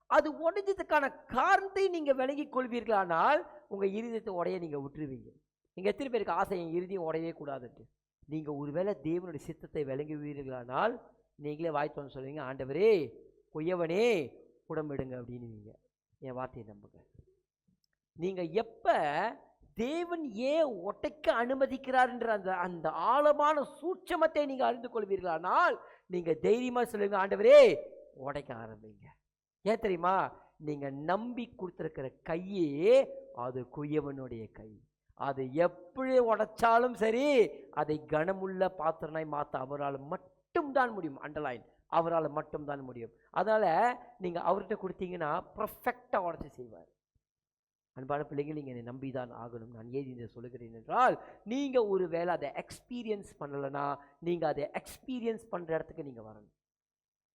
அது உடைஞ்சதுக்கான காரணத்தை நீங்கள் விளங்கி கொள்வீர்களானால் உங்கள் இருதயத்தை உடைய நீங்கள் விட்டுருவீங்க. நீங்கள் எத்தனை பேருக்கு ஆசை என் இருதயம் உடையவே கூடாதுன்ட்டு? நீங்கள் ஒருவேளை தேவனுடைய சித்தத்தை விளங்குவீர்களானால் நீங்களே வாய்த்தோன்னு சொல்லுவீங்க, ஆண்டவரே கொய்யவனே உடம்பிடுங்க அப்படின்னுவீங்க. என் வார்த்தையை நம்புங்க. நீங்கள் எப்போ தேவன் ஏன் ஒட்டைக்க அனுமதிக்கிறார்ன்ற அந்த ஆழமான சூட்சமத்தை நீங்கள் அறிந்து கொள்வீர்களானால் நீங்கள் தைரியமாக சொல்லுங்க, ஆண்டவரே உடைக்க ஆரம்பிங்க. ஏன் தெரியுமா? நீங்கள் நம்பி கொடுத்துருக்கிற கையே அது குயவனுடைய கை. அது எப்படி உடைச்சாலும் சரி அதை கனமுள்ள பாத்திரனாய் மாற்ற அவரால் மட்டும்தான் முடியும். அண்டர்லைன், அவரால் மட்டும்தான் முடியும். அதனால் நீங்கள் அவர்கிட்ட கொடுத்தீங்கன்னா பர்ஃபெக்டாக உடச்சி செய்வார். அன்பான பிள்ளைங்க, நீங்கள் என்னை நம்பி தான் ஆகணும். நான் ஏன் இதை சொல்லுகிறேன் என்றால், நீங்கள் ஒரு வேளை அதை எக்ஸ்பீரியன்ஸ் பண்ணலைன்னா நீங்கள் அதை எக்ஸ்பீரியன்ஸ் பண்ணுற இடத்துக்கு நீங்கள் வரணும்.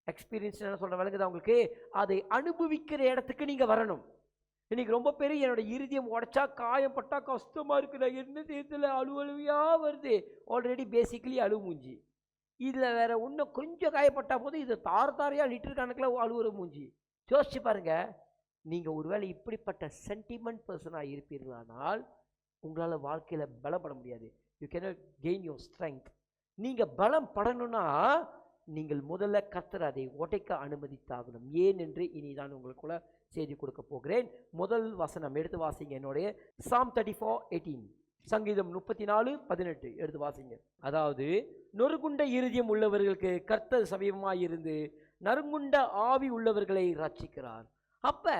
எக்ஸ்பீரியன்ஸ் என்ன சொல்கிற விளங்குதா உங்களுக்கு? அதை அனுபவிக்கிற இடத்துக்கு நீங்கள் வரணும். இன்னைக்கு ரொம்ப பெரிய என்னோட இருதயம் உடைச்சா காயப்பட்டா கஷ்டமாக இருக்குல்ல, என்ன தேர்தல அழுவழுவியாக வருது. ஆல்ரெடி பேசிக்கலி அழுவு மூஞ்சி. இதில் வேற இன்னும் கொஞ்சம் காயப்பட்டா போதும் இது தாரையாக லிட்டர் கணக்கில் அழுவுற மூஞ்சி. யோசிச்சு பாருங்க. நீங்கள் ஒருவேளை இப்படிப்பட்ட சென்டிமெண்ட் பர்சனாக இருப்பீர்களானால் உங்களால் வாழ்க்கையில் பலப்பட முடியாது. You cannot gain your strength. நீங்கள் பலம் படணும்னா நீங்கள் முதல்ல கர்த்தர் அதை உடைக்க அனுமதித்தாகணும். ஏன் என்று இனிதான் உங்களுக்குள்ள செய்தி கொடுக்க போகிறேன். முதல் வசனம் எடுத்து வாசிங்க. என்னுடைய Psalm 34:18, சங்கீதம் 34:18 எடுத்து வாசிங்க. அதாவது, நொறுங்குண்ட இருதயம் உள்ளவர்களுக்கு கர்த்தர் சமீபமாயிருந்து நறுங்குண்ட ஆவி உள்ளவர்களை ரட்சிக்கிறார். அப்ப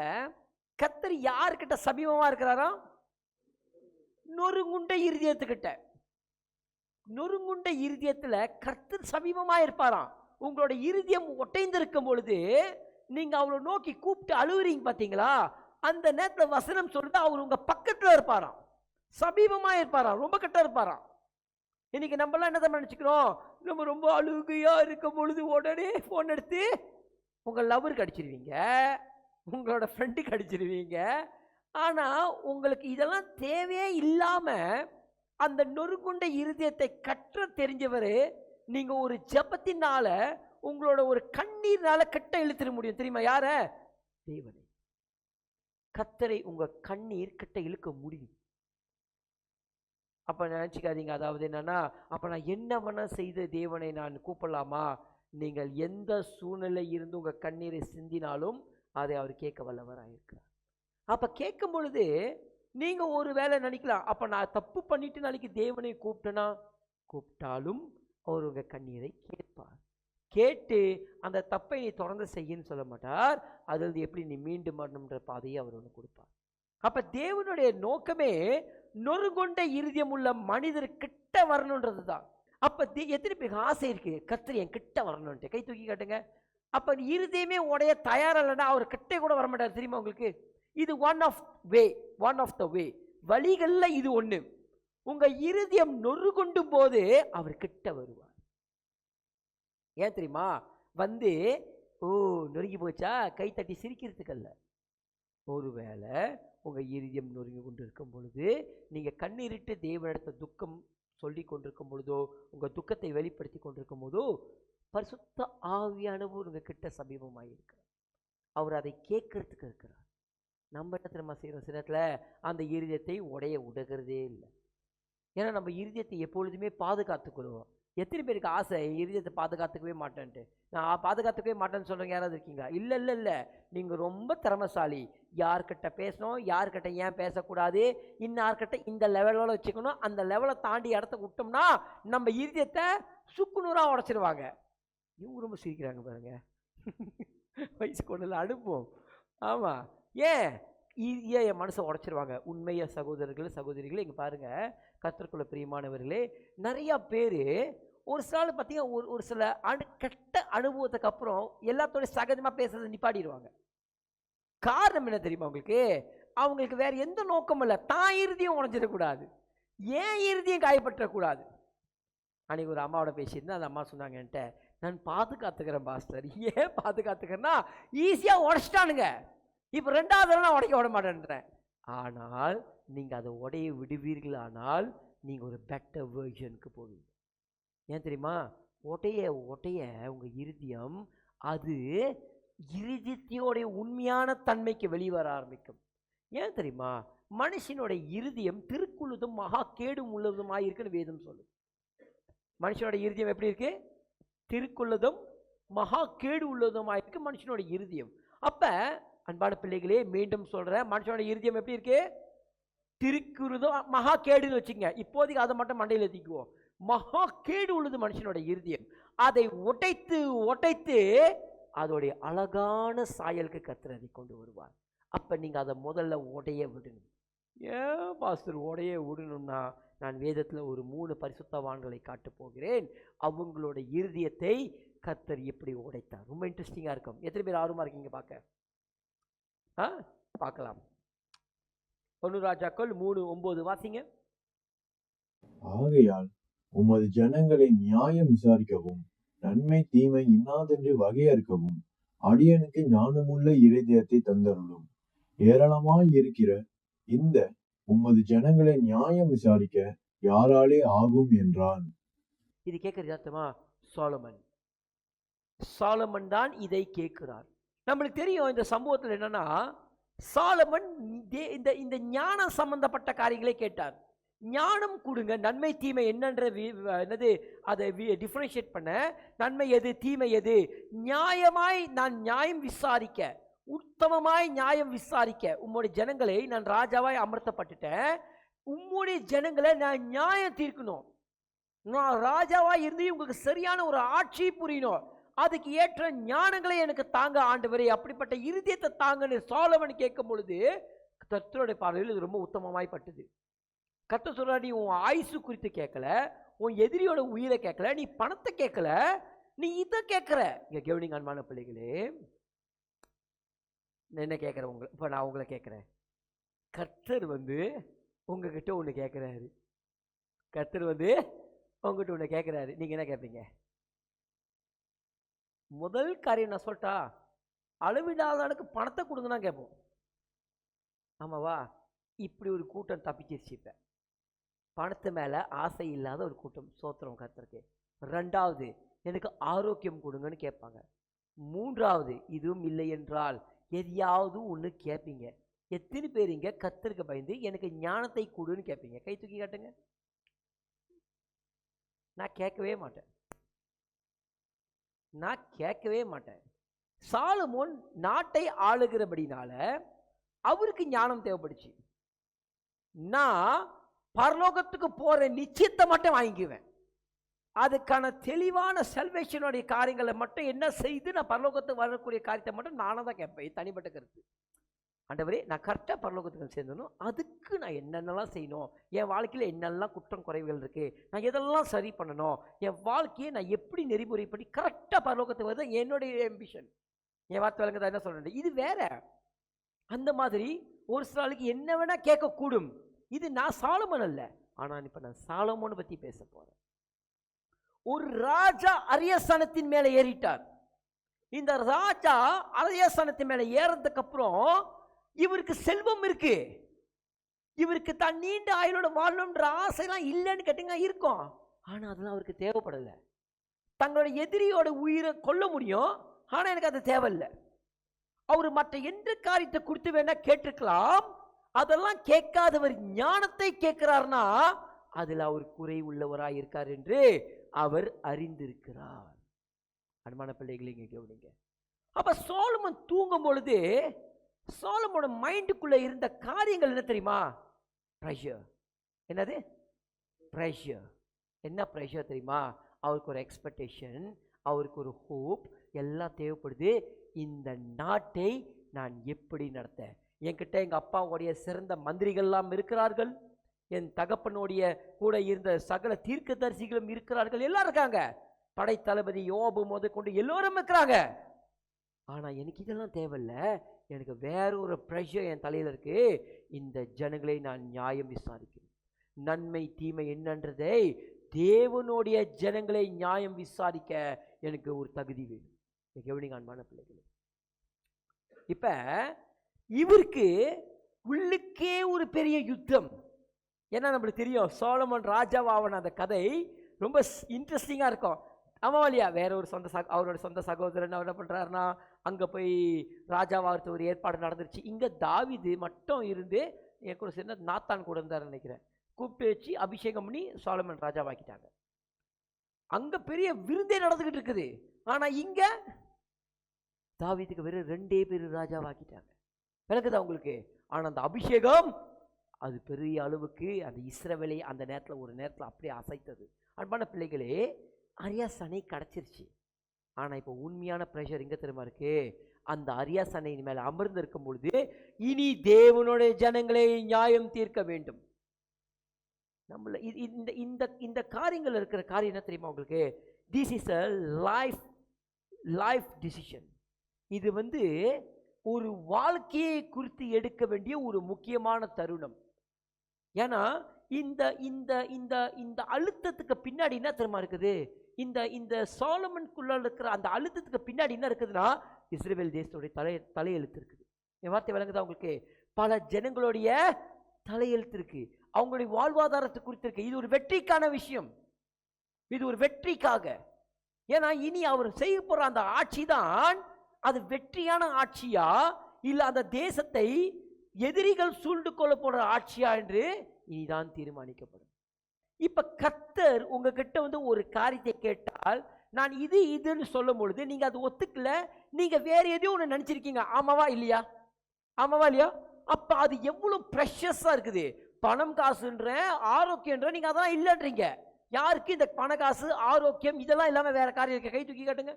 கர்த்தர் யார்கிட்ட சமீபமா இருக்கிறாரா? நொறுங்குண்ட இருதயத்துக்கிட்ட. நொறுங்குண்ட இருதயத்துல கர்த்தர் சமீபமா இருப்பாராம். உங்களோட இருதயம் ஒட்டைந்திருக்கும் பொழுது நீங்க அவரை நோக்கி கூப்பிட்டு அழுவுறீங்க பார்த்தீங்களா? அந்த நேரத்தில் வசனம் சொல்லிட்டு அவர் உங்க பக்கத்தில் இருப்பாராம், சமீபமா இருப்பாராம், ரொம்ப கிட்ட இருப்பாராம். இன்னைக்கு நம்மளாம் என்ன தான் நினைச்சுக்கிறோம்? நம்ம ரொம்ப அழுகையா இருக்கும் பொழுது உடனே போன் எடுத்து உங்க லவருக்கு அடிச்சிருவீங்க, உங்களோட ஃப்ரெண்டுக்கு அடிச்சிருவீங்க. ஆனா உங்களுக்கு இதெல்லாம் தேவையே இல்லாம அந்த நொறுங்குண்ட இருதயத்தை கற்ற தெரிஞ்சவர் நீங்க ஒரு ஜெபத்தினால உங்களோட ஒரு கண்ணீர்னால கட்ட இழுத்துட முடியும். தெரியுமா? யார? தேவனை. கர்த்தரை உங்க கண்ணீர் கிட்ட இழுக்க முடியும். அப்ப நினைச்சுக்காதீங்க, அதாவது என்னன்னா, அப்ப நான் என்ன வேணா செய்த தேவனை நான் கூப்பிடலாமா? நீங்கள் எந்த சூழ்நிலை இருந்து உங்க கண்ணீரை சிந்தினாலும் அதை அவர் கேட்க வல்லவராயிருக்கிறார். அப்ப கேட்கும் பொழுது நீங்க ஒரு வேளை நினைக்கலாம், அப்ப நான் தப்பு பண்ணிட்டு நாளைக்கு தேவனை கூப்பிட்டேனா? கூப்பிட்டாலும் அவர் உங்க கண்ணீரை கேட்பார். கேட்டு அந்த தப்பை நீ தொடர்ந்து செய்யன்னு சொல்ல மாட்டார். அது எப்படி நீ மீண்டும் வரணுன்ற பாதையை அவர் ஒன்று கொடுப்பார். அப்ப தேவனுடைய நோக்கமே நொறுங்கொண்ட இருதயம் உள்ள மனிதர் கிட்ட வரணுன்றது தான். அப்ப எத்தனை பேருக்கு ஆசை இருக்கு கர்த்தர் என் கிட்ட வரணும்ட்டு? கை தூக்கி காட்டுங்க. அப்ப இருதயமே உடைய தயாரா இல்லைன்னா அவர் கிட்டே கூட வரமாட்டார். தெரியுமா உங்களுக்கு? இது ஒன் ஆஃப் த வே வழிகள்ல இது ஒண்ணு. உங்க இருதயம் நொறுகொண்டும் போது அவர் கிட்ட வருவார். ஏன் தெரியுமா? வந்து ஓ நொறுங்கி போச்சா கை தட்டி சிரிக்கிறதுக்கு அல்ல. ஒருவேளை உங்க இருதயம் நொறுங்கி கொண்டு இருக்கும் பொழுது நீங்க கண்ணீரிட்டு தேவனிடத்தை துக்கம் சொல்லி கொண்டிருக்கும் பொழுதோ, உங்கள் துக்கத்தை வெளிப்படுத்தி கொண்டிருக்கும் போதோ, பரிசுத்த ஆவியானவர் உங்ககிட்ட சமீபமாக இருக்கிறார். அவர் அதை கேட்கறதுக்கு இருக்கிறார். நம்ம என்ன தெரியுமா செய்கிறோம்? சில இடத்துல அந்த இருதயத்தை உடைய விடுகிறதே இல்லை. ஏன்னா நம்ம இருதயத்தை எப்பொழுதுமே பாதுகாத்துக்கொள்வோம். எத்தனை பேருக்கு ஆசை இருதயத்தை பாதுகாத்துக்கவே மாட்டேன்ட்டு? நான் பாதுகாத்துக்கவே மாட்டேன்னு சொல்கிறவங்க யாராவது இருக்கீங்களா? இல்லை இல்லை இல்லை, நீங்கள் ரொம்ப திறமைசாலி. யார்கிட்ட பேசணும், யார்கிட்ட ஏன் பேசக்கூடாது, இன்னார்கிட்ட இந்த லெவலோட வச்சுக்கணும், அந்த லெவலை தாண்டி இடத்த விட்டோம்னா நம்ம இருதயத்தை சுக்குநூறாக உடச்சிருவாங்க. இவங்க ரொம்ப சிரிக்கிறாங்க பாருங்க. வயசு கொண்டு அனுப்புவோம். ஆமாம், ஏன் என் மனசை உடச்சிருவாங்க. உண்மைய சகோதரர்கள் சகோதரிகள், இங்கே பாருங்கள் கர்த்தருக்குள்ள பிரியமானவர்களே, நிறையா பேர் ஒரு சில பார்த்தீங்கன்னா ஒரு சில கெட்ட அனுபவத்துக்கு அப்புறம் எல்லாத்தோட சகஜமாக பேசுறதை நிப்பாட்டிடுவாங்க. காரணம் என்ன தெரியுமா உங்களுக்கு? அவங்களுக்கு வேற எந்த நோக்கமும் இல்லை, தான் இறுதியும் உடஞ்சிடக்கூடாது, ஏன் இறுதியும் காயப்பற்றக்கூடாது. அன்றைக்கி ஒரு அம்மாவோட பேசியிருந்தேன். அந்த அம்மா சொன்னாங்க என்கிட்ட, நான் பாதுகாத்துக்கிறேன் பாஸ்டர். ஏன் பாதுகாத்துக்கிறேன்னா ஈஸியாக உடச்சிட்டானுங்க, இப்போ ரெண்டாவது தடவை நான் உடைக்க விட மாட்டேன்றேன். ஆனால் நீங்கள் அதை உடைய விடுவீர்கள், ஆனால் நீங்கள் ஒரு பெட்டர் வேர்ஷனுக்கு போவீங்க. ஏன் தெரியுமா? உடைய உங்கள் இருதயம் அது இருதயத்தோடைய உண்மையான தன்மைக்கு வெளிவர ஆரம்பிக்கும். ஏன் தெரியுமா? மனுஷனுடைய இருதயம் திருக்குள்ளதும் மகா கேடும் உள்ளதுமாக இருக்குன்னு வேதம் சொல்லுது. மனுஷனோட இருதயம் எப்படி இருக்கு? திருக்குள்ளதும் மகா கேடு உள்ளதுமாக இருக்கு மனுஷனோட இருதயம். அப்போ அன்பான பிள்ளைகளே, மீண்டும் சொல்கிறேன், மனுஷனோட இருதயம் எப்படி இருக்கு? திருக்குறதும் மகா கேடுன்னு வச்சுங்க. இப்போதைக்கு அதை மட்டும் மண்டையில் ஏற்றிக்குவோம். மகா கேடு உள்ளது மனுஷனோட இருதயம். அதை உடைத்து அதோடைய அழகான சாயலுக்கு கர்த்தர் அதை கொண்டு வருவார். அப்போ நீங்கள் அதை முதல்ல உடைய விடணும். ஏன் பாஸ்டர் உடைய விடணும்னா, நான் வேதத்தில் ஒரு 3 பரிசுத்தவான்களை காட்ட போகிறேன். அவங்களோட இருதயத்தை கர்த்தர் எப்படி உடைத்தார். ரொம்ப இன்ட்ரெஸ்டிங்காக இருக்கும். எத்தனை பேர் ஆர்வமாக இருக்கீங்க பார்க்க? பார்க்கலாம். 1 ராஜாக்கள் 3:9 வாசிங்க. ஆகையால் உமது ஜனங்களை நியாயம் விசாரிக்கவும், நன்மை தீமை இன்னாதென்று வகையறுக்கவும் அடியனுக்கு ஞானமுள்ள இருதயத்தை தந்தருளும். ஏராளமாய் இருக்கிற இந்த உமது ஜனங்களை நியாயம் விசாரிக்க யாராலே ஆகும் என்றான். இது கேட்கறது அர்த்தமா? சாலமன் தான் இதை கேட்கிறார். நம்மளுக்கு தெரியும் இந்த சம்பவத்தில் என்னன்னா, சாலமன் இந்த ஞானம் சம்பந்தப்பட்ட காரியங்களை கேட்டார். ஞானம் கொடுங்க, நன்மை தீமை என்னது அதை டிஃபரன்ஷியேட் பண்ண, நன்மை எது தீமை எது, நியாயமாய் நான் நியாயம் விசாரிக்க, உத்தமமாய் நியாயம் விசாரிக்க உம்முடைய ஜனங்களை நான் ராஜாவாய் அமர்த்தப்பட்டுட்டேன். உம்முடைய ஜனங்களை நான் நியாயம் தீர்க்கணும். நான் ராஜாவாய் இருந்து உங்களுக்கு சரியான ஒரு ஆட்சி புரியணும். அதுக்கு ஏற்ற ஞானங்களை எனக்கு தாங்க ஆண்டவரே, அப்படிப்பட்ட இருதயத்தை தாங்கன்னு சாலமன் கேட்கும் பொழுது கர்த்தருடைய பார்வையில் இது ரொம்ப உத்தமமாய் பட்டது. கர்த்தர் சொல்றார், நீ உன் ஆயுசு குறித்து கேட்கல, உன் எதிரியோட உயிரை கேட்கல, நீ பணத்தை கேட்கல, நீ இதை கேட்குற. இங்கே கவனிங்க அன்பான பிள்ளைகளே, என்ன கேட்குறேன் உங்களை, இப்போ நான் உங்களை கேட்குறேன். கர்த்தர் உங்ககிட்ட ஒன்று கேட்குறாரு. கர்த்தர் உங்ககிட்ட ஒன்று கேட்குறாரு. நீங்கள் என்ன கேட்பீங்க? முதல் காரியம் நான் சொல்லிட்டா, அளவிடாதவனுக்கு பணத்தை கொடுங்கன்னு கேட்போம். ஆமாவா? இப்படி ஒரு கூட்டம் தப்பிச்சிருச்சு. இப்போ பணத்து மேலே ஆசை இல்லாத ஒரு கூட்டம். சோத்திரம் கர்த்தருக்கு. 2வது, எனக்கு ஆரோக்கியம் கொடுங்கன்னு கேட்பாங்க. 3வது, இதுவும் இல்லை என்றால் எதையாவது ஒன்று கேட்பீங்க. எத்தனை பேர் இங்கே கர்த்தருக்கு பயந்து எனக்கு ஞானத்தை கொடுன்னு கேட்பீங்க? கை தூக்கி காட்டுங்க. நான் கேட்கவே மாட்டேன். சாலமோன் நாட்டை ஆளுகிறபடினால அவருக்கு ஞானம் தேவைப்படுச்சு. நான் பரலோகத்துக்கு போற நிச்சயத்தை மட்டும் வாங்கிக்குவேன். அதுக்கான தெளிவான செல்வேஷனுடைய காரியங்களை மட்டும் என்ன செய்து நான் பரலோகத்துக்கு வரக்கூடிய காரியத்தை மட்டும் நானாக தான் கேட்பேன். தனிப்பட்ட கருத்து. ஆண்டவரே, நான் கரெக்டாக பரலோகத்துக்கு சேர்ந்தணும், அதுக்கு நான் என்னென்னலாம் செய்யணும், என் வாழ்க்கையில் என்னெல்லாம் குற்றம் குறைவுகள் இருக்குது, நான் எதெல்லாம் சரி பண்ணணும், என் வாழ்க்கையை நான் எப்படி நெறிமுறைப்படி கரெக்டாக பரலோகத்துக்கு வருது என்னுடைய ஆம்பிஷன். என் வார்த்தை வழங்குதா? என்ன சொல்கிறேன், இது வேற. அந்த மாதிரி ஒரு சில ஆளுக்கு என்ன வேணால் கேட்கக்கூடும். இது நான் சாலமன் அல்ல. ஆனால் இப்போ நான் சாலமோனை பற்றி பேச போகிறேன். ஒரு ராஜா அரியஸ்தானத்தின் மேலே ஏறிட்டார். இந்த ராஜா அரியஸ்தானத்தின் மேலே ஏறதுக்கு அப்புறம் இவருக்கு செல்வம் இருக்கு. இவருக்கு தான் நீண்ட ஆயுளோட வாழணும்ன்ற ஆசைலாம் இல்லைன்னு கேட்டீங்கன்னா இருக்கும். ஆனா அதெல்லாம் அவருக்கு தேவைப்படலை. தங்களோட எதிரியோட உயிரை கொல்ல முடியும், ஆனா எனக்கு அது தேவையில்லை. அவர் மற்ற எந்த காரியத்தை கொடுத்து வேணா கேட்டிருக்கலாம். அதெல்லாம் கேட்காதவர் ஞானத்தை கேட்கிறார்னா அதுல அவர் குறை உள்ளவராய் இருக்கார் என்று அவர் அறிந்திருக்கிறார். அன்பான பிள்ளைகளை இங்க கவனிங்க. அப்ப சாலமோன் தூங்கும் பொழுது சாலமோனோட மைண்டுக்குள்ள இருந்த காரியங்கள் என்ன தெரியுமா? ப்ரெஷர். என்னது ப்ரெஷர்? என்ன ப்ரெஷர் தெரியுமா? அவருக்கு ஒரு எக்ஸ்பெக்டேஷன், அவருக்கு ஒரு ஹோப், எல்லாம் தேவைப்படுது. இந்த நாட்டை நான் எப்படி நடத்த, என்கிட்ட எங்கள் அப்பாவுடைய சிறந்த மந்திரிகள்லாம் இருக்கிறார்கள், என் தகப்பனுடைய கூட இருந்த சகல தீர்க்கதரிசிகளும் இருக்கிறார்கள், எல்லாரும் இருக்காங்க, படைத்தளபதி யோபு முத கொண்டு எல்லோரும் இருக்கிறாங்க. ஆனால் எனக்கு இதெல்லாம் தேவையில்லை. எனக்கு வேற ஒரு ப்ரெஷர் என் தலையில் இருக்கு. இந்த ஜனங்களை நான் நியாயம் விசாரிக்கிறேன். நன்மை தீமை என்னன்றதை தேவனுடைய ஜனங்களை நியாயம் விசாரிக்க எனக்கு ஒரு தகுதி வேணும். கவனிங்க அன்பான பிள்ளைகளே. இப்ப இவருக்கு உள்ளுக்கே ஒரு பெரிய யுத்தம். ஏன்னா நம்மளுக்கு தெரியும் சாலமோன் ராஜாவான அந்த கதை ரொம்ப இன்ட்ரெஸ்டிங்காக இருக்கும். ஆமாம் இல்லையா? வேற ஒரு அவரோட சொந்த சகோதரன் அவர் என்ன பண்ணுறாருன்னா அங்கே போய் ராஜாவாகிறது ஒரு ஏற்பாடு நடந்துருச்சு. இங்கே தாவீது மட்டும் இருந்து என் கூட சேர்ந்து நாத்தான் கூட இருந்தார் நினைக்கிறேன், கூப்பிட்டு வச்சு அபிஷேகம் பண்ணி சாலமோன் ராஜாவாக்கிட்டாங்க. அங்கே பெரிய விருந்தே நடந்துக்கிட்டு இருக்குது. ஆனால் இங்கே தாவீதுக்கு வெறும் 2 பேர் ராஜாவாக்கிட்டாங்க. விளக்குதா உங்களுக்கு? ஆனால் அந்த அபிஷேகம் அது பெரிய அளவுக்கு அந்த இஸ்ரவேலை அந்த நேரத்தில் ஒரு நேரத்தில் அப்படியே அசைத்தது. அன்பான பிள்ளைகளே, அரியாசனை கிடச்சிருச்சு. ஆனால் இப்போ உண்மையான ப்ரெஷர் எங்கே தெரியுமா இருக்கு? அந்த அரியாசனையின் மேலே அமர்ந்து இருக்கும் பொழுது இனி தேவனுடைய ஜனங்களை நியாயம் தீர்க்க வேண்டும். நம்மள இந்த இந்த இந்த காரியங்கள் இருக்கிற காரியம் என்ன தெரியுமா உங்களுக்கு? This is a life decision. இது ஒரு வாழ்க்கையை குறித்து எடுக்க வேண்டிய ஒரு முக்கியமான தருணம். ஏன்னா இந்த இந்த இந்த இந்த அழுத்தத்துக்கு பின்னாடி என்ன தெரியுமா இருக்குது? இந்த இந்த சாலமனுக்குள்ள இருக்கிற அந்த அழுத்தத்துக்கு பின்னாடி என்ன இருக்குதுன்னா இஸ்ரவேல் தேசத்துடைய தலையெழுத்து இருக்குது. என் வார்த்தை விளங்குதா உங்களுக்கு? பல ஜனங்களுடைய தலையெழுத்து இருக்கு, அவங்களுடைய வாழ்வாதாரத்தை குறித்து இருக்கு. இது ஒரு வெற்றிக்கான விஷயம், இது ஒரு வெற்றிக்காக. ஏன்னா இனி அவர் செய்ய போற அந்த ஆட்சி தான் அது வெற்றியான ஆட்சியா இல்ல அந்த தேசத்தை எதிரிகள் சூழ்ந்து கொள்ள போற ஆட்சியா என்று இனிதான் தீர்மானிக்கப்படும். இப்ப கர்த்தர் உங்ககிட்ட ஒரு காரியத்தை கேட்டால் நான் இதுன்னு சொல்லும் பொழுது நீங்க அது ஒத்துக்கல, நீங்க வேற எதையோ ஒன்று நினைச்சிருக்கீங்க. ஆமாவா இல்லையா? ஆமாவா இல்லையா? அப்ப அது எவ்வளவு ப்ரெஷஸா இருக்குது. பணம் காசுன்ற ஆரோக்கியன்ற நீங்க அதெல்லாம் இல்லைன்றீங்க. யாருக்கு இந்த பண காசு ஆரோக்கியம் இதெல்லாம் இல்லாம வேற காரியம் இருக்க? கை தூக்கி காட்டுங்க.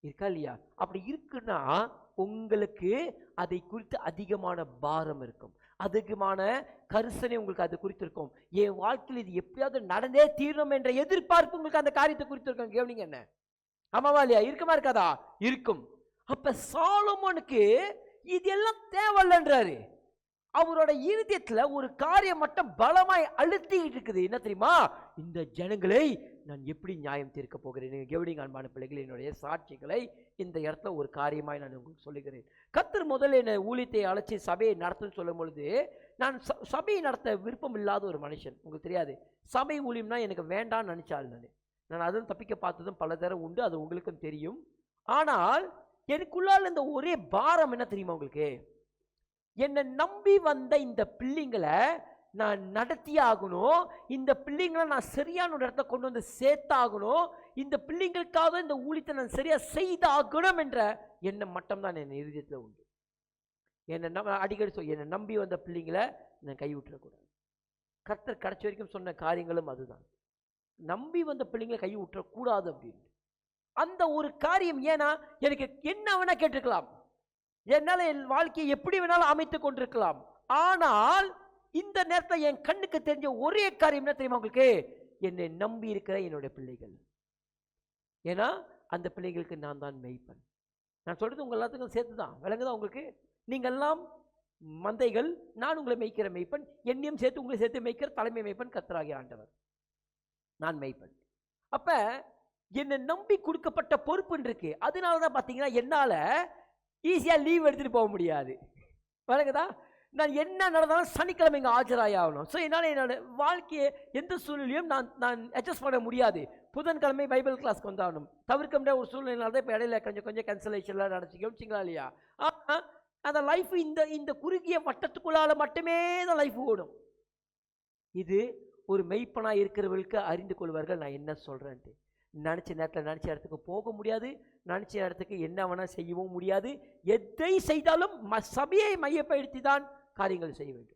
இருக்கா இல்லையா? அப்படி இருக்குன்னா உங்களுக்கு அதை குறித்து அதிகமான பாரம் இருக்கும், அதிகமான கரிசனை உங்களுக்கு அது குறித்து இருக்கும். என் வாழ்க்கையில் இது எப்படியாவது நடந்தே தீரணும் என்ற எதிர்பார்ப்பு உங்களுக்கு அந்த காரியத்தை குறித்து இருக்கும். கேவனிங்க என்ன? ஆமாவா இல்லையா? இருக்குமா இருக்காதா? இருக்கும். அப்ப சாலமோனுக்கு இதெல்லாம் தேவையில்லைன்றாரு. அவரோட இருதயத்துல ஒரு காரியம் மட்டும் பலமாய் அழுத்திக்கிட்டு இருக்குது. என்ன தெரியுமா? இந்த ஜனங்களை நான் எப்படி நியாயம் தீர்க்க போகிறேன். கவனிங்க அன்பான பிள்ளைகள், என்னுடைய சாட்சிகளை இந்த இடத்துல ஒரு காரியமாய் நான் உங்களுக்கு சொல்லுகிறேன். கர்த்தர் முதல்ல என்னை ஊழியத்தை அழைச்சி சபையை நடத்துன்னு சொல்லும் பொழுது நான் சபையை நடத்த விருப்பம் இல்லாத ஒரு மனுஷன். உங்களுக்கு தெரியாது, சபை ஊழியம்னா எனக்கு வேண்டான்னு நினைச்சாள். நான் அதுவும் தப்பிக்க பார்த்ததும் பல தடவை உண்டு, அது உங்களுக்கும் தெரியும். ஆனால் எனக்குள்ளால் இந்த ஒரே பாரம் என்ன தெரியுமா உங்களுக்கு? என்னை நம்பி வந்த இந்த பிள்ளைங்களை நான் நடத்தி ஆகணும், இந்த பிள்ளைங்களை நான் சரியான ஒரு இடத்த கொண்டு வந்து சேர்த்தாகணும், இந்த பிள்ளைங்களுக்காக இந்த ஊழியத்தை நான் சரியா செய்தாகணும் என்ற எண்ணம் மட்டும் தான் என் இருதயத்தில் உண்டு. அடிக்கடி என்னை நம்பி வந்த பிள்ளைங்களை நான் கைவிட்டுறக்கூடாது. கர்த்தர் கடைசி வரைக்கும் சொன்ன காரியங்களும் அதுதான், நம்பி வந்த பிள்ளைங்களை கை விட்டுறக்கூடாது அப்படின்னு. அந்த ஒரு காரியம். ஏன்னா எனக்கு என்ன வேணா கேட்டிருக்கலாம், என்னால் என் வாழ்க்கையை எப்படி வேணாலும் அமைத்து கொண்டிருக்கலாம். ஆனால் இந்த நேரத்தில் என் கண்ணுக்கு தெரிஞ்ச ஒரே காரியம் என்ன தெரியுமா உங்களுக்கு? என்னை நம்பி இருக்கிற என்னுடைய பிள்ளைகள். ஏன்னா அந்த பிள்ளைகளுக்கு நான் தான் மேய்ப்பன். நான் சொல்றது உங்க எல்லாத்துக்கும் சேர்த்து தான். விளங்குதா உங்களுக்கு? நீங்கள் எல்லாம் மந்தைகள், நான் உங்களை மேய்க்கிற மேய்ப்பன், என்னையும் சேர்த்து உங்களை சேர்த்து மேய்க்கிற தலைமை மேய்ப்பன் கர்த்தராகிய ஆண்டவர். நான் மேய்ப்பன். அப்ப என்னை நம்பி கொடுக்கப்பட்ட பொறுப்புன்னு இருக்கு. அதனால தான் பார்த்தீங்கன்னா என்னால் ஈஸியாக லீவ் எடுத்துகிட்டு போக முடியாது. வணக்கதா? நான் என்ன நடந்தாலும் சனிக்கிழமை இங்கே ஆஜராகணும். ஸோ என்னால் என்னோட வாழ்க்கையை எந்த சூழ்நிலையும் நான் அட்ஜஸ்ட் பண்ண முடியாது. புதன்கிழமை பைபிள் கிளாஸ்க்கு வந்தாகணும். தவிர்க்க முடியாத ஒரு சூழ்நிலை தான் இப்போ இடையில கொஞ்சம் கேன்சலேஷன்லாம் நடச்சிக்கோச்சிங்களா இல்லையா? ஆனால் அந்த லைஃப் இந்த குறுகிய வட்டத்துக்குள்ளால மட்டுமே தான் லைஃப் ஓடும். இது ஒரு மெய்ப்பனாக இருக்கிறவர்களுக்கு அறிந்து கொள்வார்கள் நான் என்ன சொல்கிறேன்ட்டு. நினச்ச நேரத்தில் நினச்ச இடத்துக்கு போக முடியாது, நினச்ச இடத்துக்கு என்ன வேணால் செய்யவும் முடியாது. எதை செய்தாலும் சபையை மையப்படுத்தி தான் காரியங்கள் செய்ய வேண்டும்.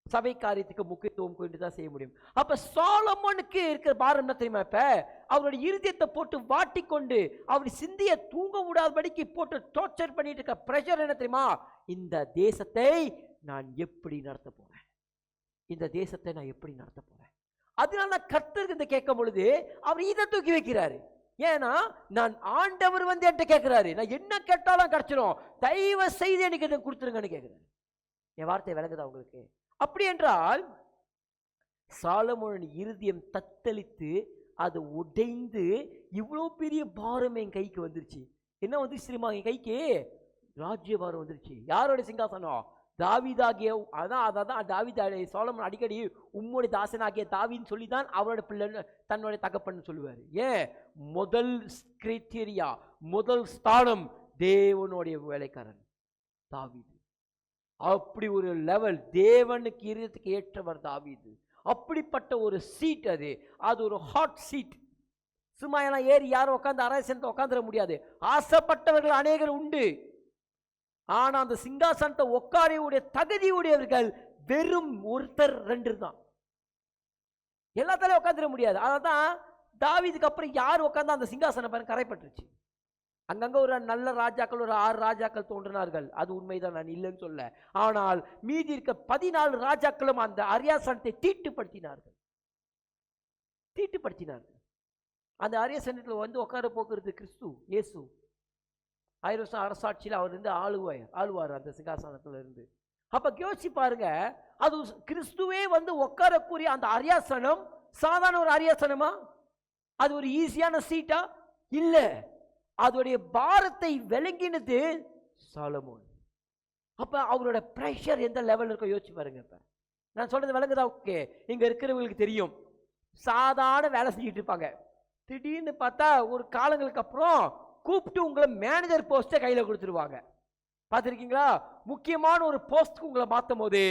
சபை காரியத்துக்கு முக்கியத்துவம் கொண்டு தான் செய்ய முடியும். அப்போ சாலமோனுக்கு இருக்கிற பாரம் என்ன தெரியுமா? இப்போ அவருடைய இருதயத்தை போட்டு வாட்டிக்கொண்டு அவருடைய சிந்தியை தூங்க விடாதபடிக்கு போட்டு டார்ச்சர் பண்ணிட்டு இருக்க ப்ரெஷர் என்ன தெரியுமா? இந்த தேசத்தை நான் எப்படி நடத்த போகிறேன், இந்த தேசத்தை நான் எப்படி நடத்த போகிறேன். அதனால கர்த்தருக்கு இந்த கேட்கும் பொழுது அவர் இதை தூக்கி வைக்கிறாரு. ஏன்னா நான் ஆண்டவர் வந்து என்கிட்ட கேட்கிறாரு, நான் என்ன கேட்டாலும் கிடைச்சிடும், தயவு செய்து எனக்கு இதை கொடுத்துருங்கன்னு கேட்கிறாரு. என் வார்த்தை விளங்குதா உங்களுக்கு? அப்படி என்றால் சாலமோனின் இருதயம் தத்தளித்து அது உடைந்து இவ்வளோ பெரிய பாரம் என் கைக்கு வந்துருச்சு. என்ன வந்துருச்சு தெரியுமா? என் கைக்கு ராஜ்யபாரம் வந்துருச்சு. யாரோட சிங்காசனம்? தாவீதாகிய. அதான் தாவீது சாலமோன் அடிக்கடி உம்முடைய தாசனாகிய தாவீதுன்னு சொல்லி தான் அவரோட பிள்ளை தன்னுடைய தகப்பன்னு சொல்லுவார். ஏன்? முதல் கிரைட்டீரியா, முதல் ஸ்தானம் தேவனுடைய வேலைக்காரன் தாவீது. அப்படி ஒரு லெவல், தேவனுக்கு இருதயத்துக்கு ஏற்றவர் தாவீது. அப்படிப்பட்ட ஒரு சீட், அது ஒரு ஹாட் சீட். சும்மா எல்லாம் ஏறி யாரும் உட்காந்து அரசனத்தை உட்காந்துட முடியாது. ஆசைப்பட்டவர்கள் அநேகர் உண்டு. ஆனா அந்த சிங்காசனத்தை உட்காரையுடைய தகுதி உடையவர்கள் வெறும் ஒருத்தர் ரெண்டு தான். எல்லாத்தாலையும் உட்காந்துட முடியாது. அதான் தாவீதுக்கு அப்புறம் யார் உட்காந்து அந்த சிங்காசனம் பாருங்க கரைப்பட்டுருச்சு. அங்கங்க ஒரு நல்ல ராஜாக்கள், ஒரு 6 ராஜாக்கள் தோன்றினார்கள், அது உண்மைதான், நான் இல்லைன்னு சொல்ல. ஆனால் மீதி இருக்க 14 ராஜாக்களும் அந்த அரியாசனத்தை தீட்டுப்படுத்தினார்கள். அந்த அரியாசனத்தில் வந்து உட்கார போக்குறது கிறிஸ்து இயேசு. 1000 வருஷம் அரசாட்சியில் அவர் இருந்து ஆளுவார் அந்த சிங்காசனத்தில் இருந்து. அப்ப யோசிச்சு பாருங்க, அது கிறிஸ்துவே வந்து உட்காரக்கூடிய அந்த அரியாசனம் சாதாரண ஒரு அரியாசனமா? அது ஒரு ஈஸியான சீட்டா? இல்லை. அதோடைய பாரத்தை விளங்கினது சாலமோன். அப்ப அவரோட பிரஷர் எந்த லெவல் இருக்கோ யோசிச்சு பாருங்க. இப்ப நான் சொல்றது விளங்குதா? ஓகே, இங்க இருக்கிறவங்களுக்கு தெரியும், சாதாரண வேலை செஞ்சுட்டு இருப்பாங்க. திடீர்னு பார்த்தா ஒரு காலங்களுக்கு அப்புறம் கூப்பிட்டு உங்களை மேனேஜர் போஸ்ட்டை கையில் கொடுத்துருவாங்க. பார்த்துருக்கீங்களா? முக்கியமான ஒரு போஸ்ட்டுக்கு உங்களை மாற்றும் போது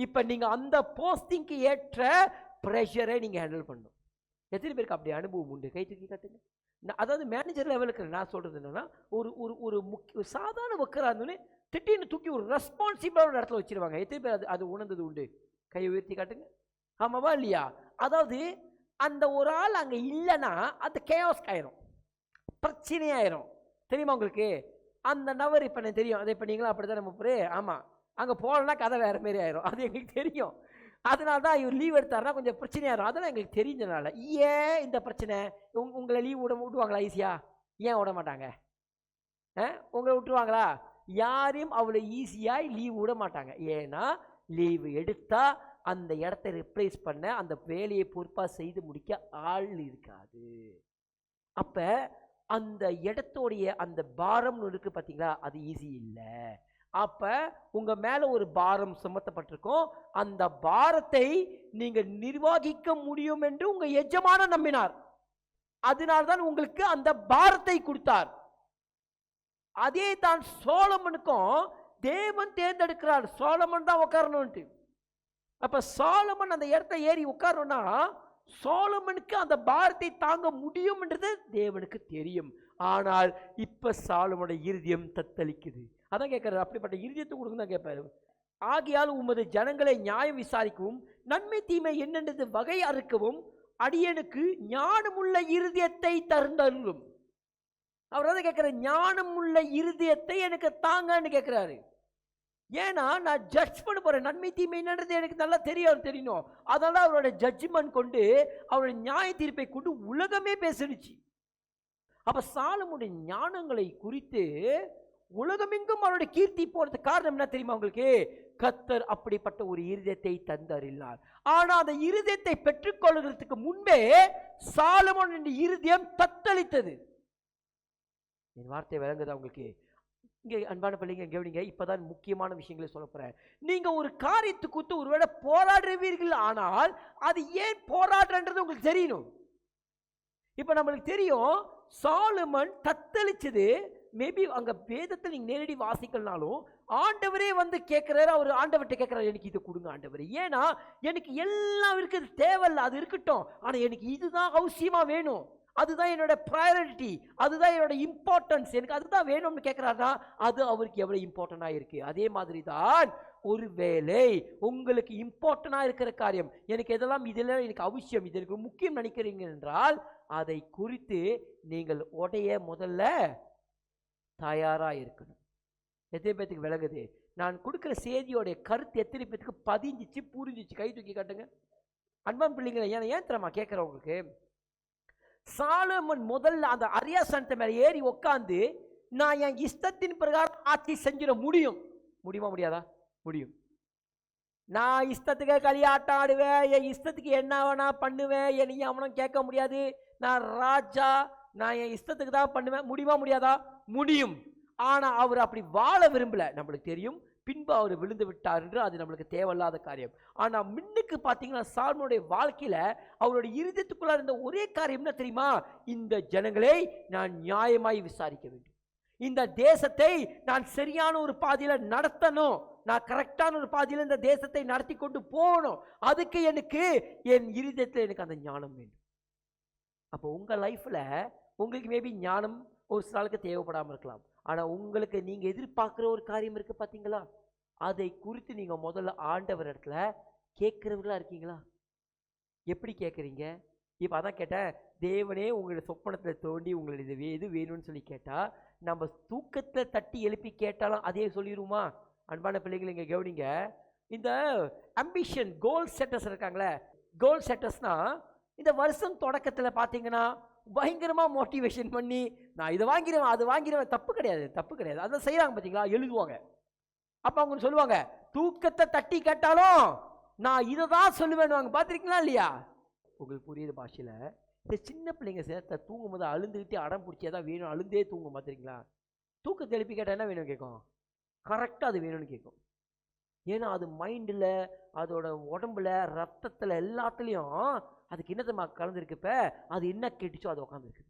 இப்போ நீங்கள் அந்த போஸ்டிங்க்கு ஏற்ற ப்ரெஷரை நீங்கள் ஹேண்டில் பண்ணணும். எத்தனை பேருக்கு அப்படி அனுபவம் உண்டு? கை தூக்கி காட்டுங்க. அதாவது மேனேஜர் லெவலுக்கு நான் சொல்கிறது என்னென்னா, ஒரு முக்கிய சாதாரண ஒர்க்கராக இருந்தோன்னே திடீர்னு தூக்கி ஒரு ரெஸ்பான்சிபிளான இடத்துல வச்சுருவாங்க. எத்தனை பேர் அது உணர்ந்தது உண்டு? கையை உயர்த்தி காட்டுங்க. ஆமாவா இல்லையா? அதாவது அந்த ஒரு ஆள் அங்கே இல்லைன்னா அந்த கேஆஸ் ஆயிரும், பிரச்சனையாயிரும். தெரியுமா உங்களுக்கு? அந்த நபர் இப்போ எனக்கு தெரியும், அதை இப்போ நீங்களும் அப்படி தான் நம்ம ஆமாம், அங்கே போகலன்னா கதை வேறு மாரி ஆயிரும், அது எங்களுக்கு தெரியும். அதனால தான் இவர் லீவ் எடுத்தாருன்னா கொஞ்சம் பிரச்சனையாயிரும். அதெல்லாம் எங்களுக்கு தெரிஞ்சதுனால. ஏன் இந்த பிரச்சனை? உங்களை லீவ் விடுவாங்களா ஈஸியாக? ஏன் விட மாட்டாங்க? உங்களை விட்டுருவாங்களா? யாரையும் அவ்வளோ ஈஸியாக லீவ் விட மாட்டாங்க. ஏன்னா லீவு எடுத்தால் அந்த இடத்த ரிப்ளேஸ் பண்ண, அந்த வேலையை பொறுப்பாக செய்து முடிக்க ஆள் இருக்காது. அப்போ அந்த இடத்தோடைய அந்த பாரம்னு இருக்கு பார்த்தீங்களா, அது ஈஸி இல்லை. அப்போ உங்கள் மேலே ஒரு பாரம் சுமத்தப்பட்டிருக்கும். அந்த பாரத்தை நீங்கள் நிர்வகிக்க முடியும் என்று உங்கள் எஜமான நம்பினார். அதனால்தான் உங்களுக்கு அந்த பாரத்தை கொடுத்தார். அதே தான் சோலமனுக்கும் தேவன் தேர்ந்தெடுக்கிறார். சோலமன் தான் உட்காரணும்ட்டு. அப்போ சோலமன் அந்த இடத்த ஏறி உட்காரணும்னா சோலமனுக்கு அந்த பாரத்தை தாங்க முடியும்ன்றது தேவனுக்கு தெரியும். ஆனால் இப்ப சாலமோனுடைய இருதயம் தத்தளிக்குது. அதான் கேட்கிறாரு, அப்படிப்பட்ட இருதயத்தை கொடுங்க தான் கேட்பாரு. ஆகையால் உமது ஜனங்களை நியாயம் விசாரிக்கவும் நன்மை தீமை என்னென்றது வகை அறுக்கவும் அடியனுக்கு ஞானமுள்ள இருதயத்தை தருந்தருளும். அவர் தான் கேட்கிறார், ஞானமுள்ள இருதயத்தை எனக்கு தாங்கன்னு கேட்கிறாரு. ஏன்னா நான் ஜட்ஜ் பண்ண போறேன், நன்மை தீமை என்னன்றது எனக்கு நல்லா தெரியணும். அதனால அவரோட ஜட்ஜ்மெண்ட் கொண்டு, அவருடைய நியாய தீர்ப்பை கொண்டு உலகமே பேசிடுச்சு. அப்ப சாலமோனுடைய ஞானங்களை குறித்து உலகமெங்கும் அவருடைய கீர்த்தி போறதுக்கு காரணம் என்ன தெரியுமா உங்களுக்கு? கர்த்தர் அப்படிப்பட்ட ஒரு இருதயத்தை தந்தருளினார். ஆனா அந்த இருதயத்தை பெற்றுக்கொள்கிறதுக்கு முன்பே சாலமோனின் இருதயம் தத்தளித்தது. என் வார்த்தை விளங்குதா உங்களுக்கு? இங்கே அன்பான பிள்ளைங்க கவனிங்க, இப்பதான் முக்கியமான விஷயங்களை சொல்ல போறேன். நீங்க ஒரு காரியத்தை குறித்து ஒருவேளை போராடுவீர்கள், ஆனால் அது ஏன் போராடுறன்றது உங்களுக்கு தெரியணும். இப்ப நம்மளுக்கு தெரியும் சாலமன் தத்தளிச்சது, மேபி அங்க வேதத்தில் நீங்க நேரடி வாசிக்கலனாலும் ஆண்டவரே வந்து கேட்கிறாரு. அவர் ஆண்டவர்கிட்ட கேட்கிறாரு, எனக்கு இதை கொடுங்க ஆண்டவரே, ஏன்னா எனக்கு எல்லாம் இருக்குது, தேவையில்ல, அது இருக்கட்டும், ஆனா எனக்கு இதுதான் அவசியமா வேணும், அதுதான் என்னோட ப்ரையாரிட்டி, அதுதான் என்னோட இம்பார்ட்டன்ஸ், எனக்கு அதுதான் வேணும்னு கேட்கிறாருன்னா அது அவருக்கு எவ்வளவு இம்பார்ட்டன்டா இருக்கு. அதே மாதிரி தான் ஒருவேளை உங்களுக்கு இம்பார்ட்டன்டா இருக்கிற காரியம், எனக்கு எதெல்லாம் இதெல்லாம் எனக்கு அவசியம், இது எனக்கு முக்கியம் நினைக்கிறீங்க என்றால் அதை குறித்து நீங்கள் உடைய முதல்ல தயாரா இருக்கணும். எத்தனை பேத்துக்கு விளங்குது? நான் கொடுக்கிற செய்தியோடைய கருத்து எத்தனை பேத்துக்கு பதிஞ்சிச்சு, புரிஞ்சிச்சு? கை தூக்கி காட்டுங்க அன்பான் பிள்ளைங்களை. ஏன் தெரியுமா கேட்கிறேன் உங்களுக்கு? சாலமன் முதல்ல அந்த அரியாசனத்தை மேல ஏறி உட்காந்து நான் என் இஷ்டத்தின் பிரகாரம் ஆட்சி செஞ்சிட முடியுமா முடியாதா? முடியும். நான் இஷ்டத்துக்கு களியாட்டம் ஆடுவேன், என் இஷ்டத்துக்கு என்ன வேணா பண்ணுவேன், என்னையும் அவனும் கேட்க முடியாது, நான் ராஜா, நான் என் இஷ்டத்துக்கு தான் பண்ணுவேன், முடியுமா முடியாதா? முடியும். ஆனா அவர் அப்படி வாழ விரும்பல, நம்மளுக்கு தெரியும். பின்பு அவர் விழுந்து விட்டார் என்று, அது நம்மளுக்கு தேவையில்லாத காரியம். ஆனா முன்னுக்கு பார்த்தீங்கன்னா சாலமோனுடைய வாழ்க்கையில அவருடைய இருதயத்துக்குள்ள இருந்த ஒரே காரியம் என்ன தெரியுமா? இந்த ஜனங்களை நான் நியாயமாய் விசாரிக்க வேண்டும், இந்த தேசத்தை நான் சரியான ஒரு பாதையில நடத்தணும், நான் கரெக்டான ஒரு பாதையில இந்த தேசத்தை நடத்தி கொண்டு போகணும், அதுக்கு எனக்கு என் இருதயத்தில் எனக்கு அந்த ஞானம் வேண்டும். அப்போ உங்க லைஃப்ல உங்களுக்கு மேபி ஞானம் ஒரு சில நாளுக்கு தேவைப்படாமல் இருக்கலாம், ஆனா உங்களுக்கு நீங்க எதிர்பார்க்கிற ஒரு காரியம் இருக்கு பாத்தீங்களா, அதை குறித்து நீங்க முதல்ல ஆண்டவர் இடத்துல கேட்கிறவர்களா இருக்கீங்களா? எப்படி கேட்குறீங்க? இப்போ அதான் கேட்டேன், தேவனே உங்களுடைய சொப்பனத்தில் தோண்டி உங்களுடைய இது வேணும்னு சொல்லி கேட்டா, நம்ம தூக்கத்தை தட்டி எழுப்பி கேட்டாலும் அதே சொல்லிடுமா? அன்பான பிள்ளைகள் இங்க கவனிங்க, இந்த அம்பிஷன் கோல் செட்டர்ஸ் இருக்காங்களே, கோல் செட்டர்ஸ்னா இந்த வருஷம் தொடக்கத்தில் பார்த்தீங்கன்னா பயங்கரமா மோட்டிவேஷன் பண்ணி நான் இதை வாங்கிடுவேன் அது வாங்கிடுவேன், தப்பு கிடையாது, தப்பு கிடையாது, அதை செய்யறாங்க பார்த்தீங்களா, எழுதுவாங்க. அப்போ அவங்க சொல்லுவாங்க, தூக்கத்தை தட்டி கேட்டாலும் நான் இதை தான் சொல்லுவேன்னு பார்த்துருக்கீங்களா இல்லையா? உங்களுக்கு புரியுது பாஷையில். இந்த சின்ன பிள்ளைங்க சேர்த்த தூங்கும் போது அழுந்துக்கிட்டு அடம் பிடிச்சதான் வேணும், அழுந்தே தூங்கும் பார்த்துருக்கீங்களா? தூக்கத்தை எழுப்பி கேட்டால் என்ன வேணும் கேட்கும், கரெக்டாக அது வேணும்னு கேட்கும். ஏன்னா அது மைண்டில், அதோட உடம்புல, ரத்தத்தில், எல்லாத்துலேயும் அதுக்கு என்னத்தமா கலந்துருக்கு, இப்போ அது என்ன கேட்டுச்சோ அது உட்காந்துருக்கு.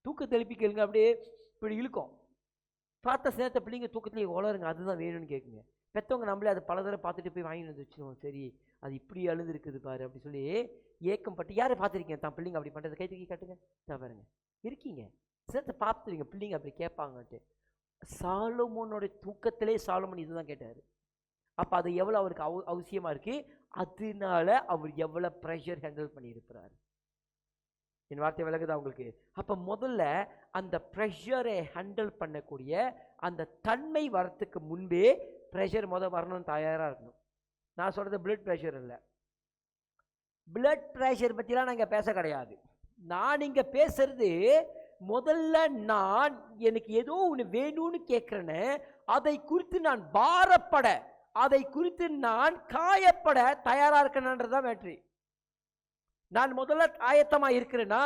தூக்கத்தை எழுப்பி கேளுங்க, அப்படியே இப்படி இழுக்கும். பார்த்த சேர்த்த பிள்ளைங்க தூக்கத்துலேயே உளருங்க, அதுதான் வேணும்னு கேட்குங்க. பெற்றவங்க நம்மளே அதை பல தடவை பார்த்துட்டு போய் வாங்கி வந்து வச்சுருவோம், சரி அது இப்படி அழுதுருக்குது பாரு அப்படி சொல்லி ஏக்கம் பட்டு. யாரை பார்த்துருக்கீங்க தான் பிள்ளைங்க அப்படி பண்ணுறது? கை தூக்கி காட்டுங்க. தான் பாருங்க இருக்கீங்க, சேர்த்து பார்த்துருங்க பிள்ளைங்க அப்படி கேட்பாங்கன்ட்டு. சாலமோனுடைய தூக்கத்திலே சாலமோன் இதுதான் கேட்டார். அப்போ அது எவ்வளோ அவருக்கு அவசியமாக இருக்குது, அதனால அவர் எவ்வளோ ப்ரெஷர் ஹேண்டில் பண்ணியிருக்கிறார். என் வார்த்தை விளக்குதா உங்களுக்கு? அப்போ முதல்ல அந்த ப்ரெஷரை ஹேண்டில் பண்ணக்கூடிய அந்த தன்மை வரத்துக்கு முன்பே ப்ரெஷர் வரணும்னு தயாராக இருக்கணும். நான் சொல்கிறது பிளட் ப்ரெஷர் இல்லை, பிளட் ப்ரெஷர் பற்றிலாம் நான் இங்கே பேச கிடையாது. நான் இங்கே பேசுறது முதல்ல நான் எனக்கு ஏதோ ஒன்று வேணும்னு கேட்குறேன்னு அதை குறித்து நான் பாரப்பட, அதை குறித்து நான் காயப்பட தயாராக இருக்கணுன்றதான் வெற்றி. நான் முதல்ல ஆயத்தமாக இருக்கிறேன்னா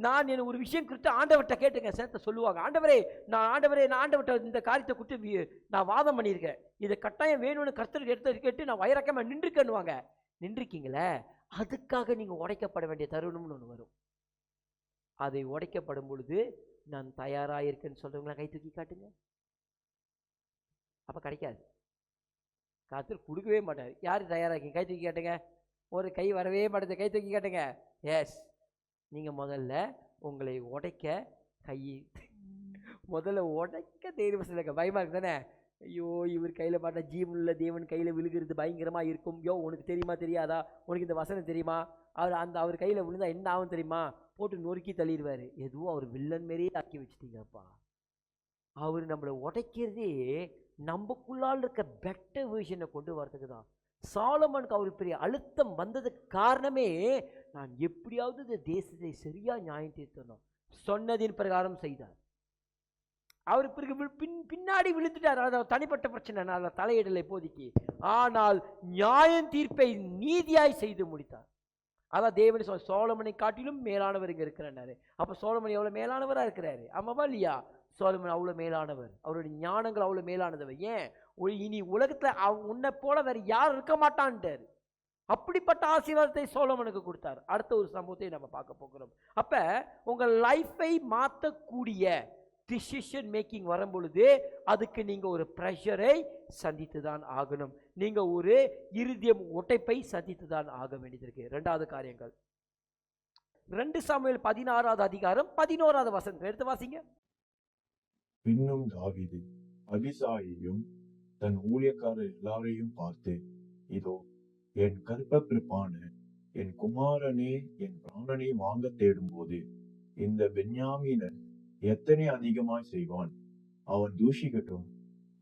நான் எனக்கு ஒரு விஷயம் குறித்து ஆண்டவர்கிட்ட கேட்டுங்க. சேர்த்த சொல்லுவாங்க, ஆண்டவரே நான் ஆண்டவர்கிட்ட இந்த காரியத்தை குறித்து நான் வாதம் பண்ணியிருக்கேன், இதை கட்டாயம் வேணும்னு கர்த்தருக்கு எடுத்து கேட்டு நான் வைரக்கமாக நின்றுக்கன்னுவாங்க. நின்றுருக்கீங்களே, அதுக்காக நீங்கள் உடைக்கப்பட வேண்டிய தருணம்னு ஒன்று வரும். அதை உடைக்கப்படும் பொழுது நான் தயாராக இருக்கேன்னு சொல்கிறவங்களா கை தூக்கி காட்டுங்க. அப்போ கிடைக்காது, கர்த்தர் கொடுக்கவே மாட்டார். யார் தயாராக இருக்கீங்க? கை தூக்கி காட்டுங்க. ஒரு கை வரவே மாட்டேது, கை தூக்கி காட்டுங்க. எஸ், நீங்கள் முதல்ல உங்களை உடைக்க முதல்ல உடைக்க தேர்வு செய்யுங்க. பயமாக இருக்கு தானே? ஐயோ இவர் கையில் பார்த்தா ஜீவனுள்ள தேவன் கையில் விழுகிறது பயங்கரமாக இருக்கும். யோ உனக்கு தெரியுமா தெரியாதா, உனக்கு இந்த வசனம் தெரியுமா, அவர் கையில் விழுந்தா என்ன ஆகும் தெரியுமா, போட்டு நொறுக்கி தள்ளிடுவார். எதுவும் அவர் வில்லன் மாரியே ஆக்கி வச்சுட்டீங்கப்பா. அவர் நம்மளை உடைக்கிறதே நமக்குள்ளால் இருக்க பெட்டர் வெர்ஷனை கொண்டு வரதுக்கு தான். சாலமனுக்கு அவருக்கு பெரிய அழுத்தம் வந்ததுக்கு காரணமே, நான் எப்படியாவது இந்த தேசத்தை சரியா நியாயம் தீர்த்தணும் சொன்னதின் பிரகாரம் செய்தார். அவர் பிறகு பின்னாடி விழுந்துட்டார், அதாவது தனிப்பட்ட பிரச்சனை, நான் தலையிடலை இப்போதைக்கு. ஆனால் நியாயம் தீர்ப்பை நீதியாய் செய்து முடித்தார். அதான் தேவன் சோலமனை காட்டிலும் மேலானவர் இங்கே இருக்கிறாரு. அப்போ சோலமன் எவ்வளோ மேலானவராக இருக்கிறாரு, ஆமாவா இல்லையா? சோலமன் அவ்வளோ மேலானவர், அவருடைய ஞானங்கள் அவ்வளோ மேலானவர். ஏன்? இனி உலகத்தில் உன்னை போல வேற யாரும் இருக்க மாட்டான்ட்டார். அப்படிப்பட்ட ஆசீர்வாதத்தை சோலமனுக்கு கொடுத்தார். அடுத்த ஒரு சம்பவத்தை நம்ம பார்க்க போகிறோம். அப்ப உங்கள் லைஃபை மாற்றக்கூடிய டிசிஷன் மேக்கிங் வரும் பொழுது அதுக்கு நீங்க ஒரு ப்ரெஷரை சந்தித்து தான் ஆகணும். நீங்க ஒரு இருதயம் ஒட்டைப்பை சந்தித்து தான் ஆக வேண்டியது இருக்கு. இரண்டாவது காரியங்கள் 2 சாமுவேல் 16வது அதிகாரம் 11வது வசனம் எடுத்து வாசிங்க. பின்னும் தாவீது அபிசாயையும் தன் ஊழியக்காரர் எல்லாரையும் பார்த்து, இதோ என் கர்ப்பப்பிறப்பான என் குமாரனே என் பிராணனை வாங்க தேடும் போது இந்த பென்யாமீனன் எத்தனை அதிகமாய் செய்வான், அவன் தூஷிக்கட்டும்,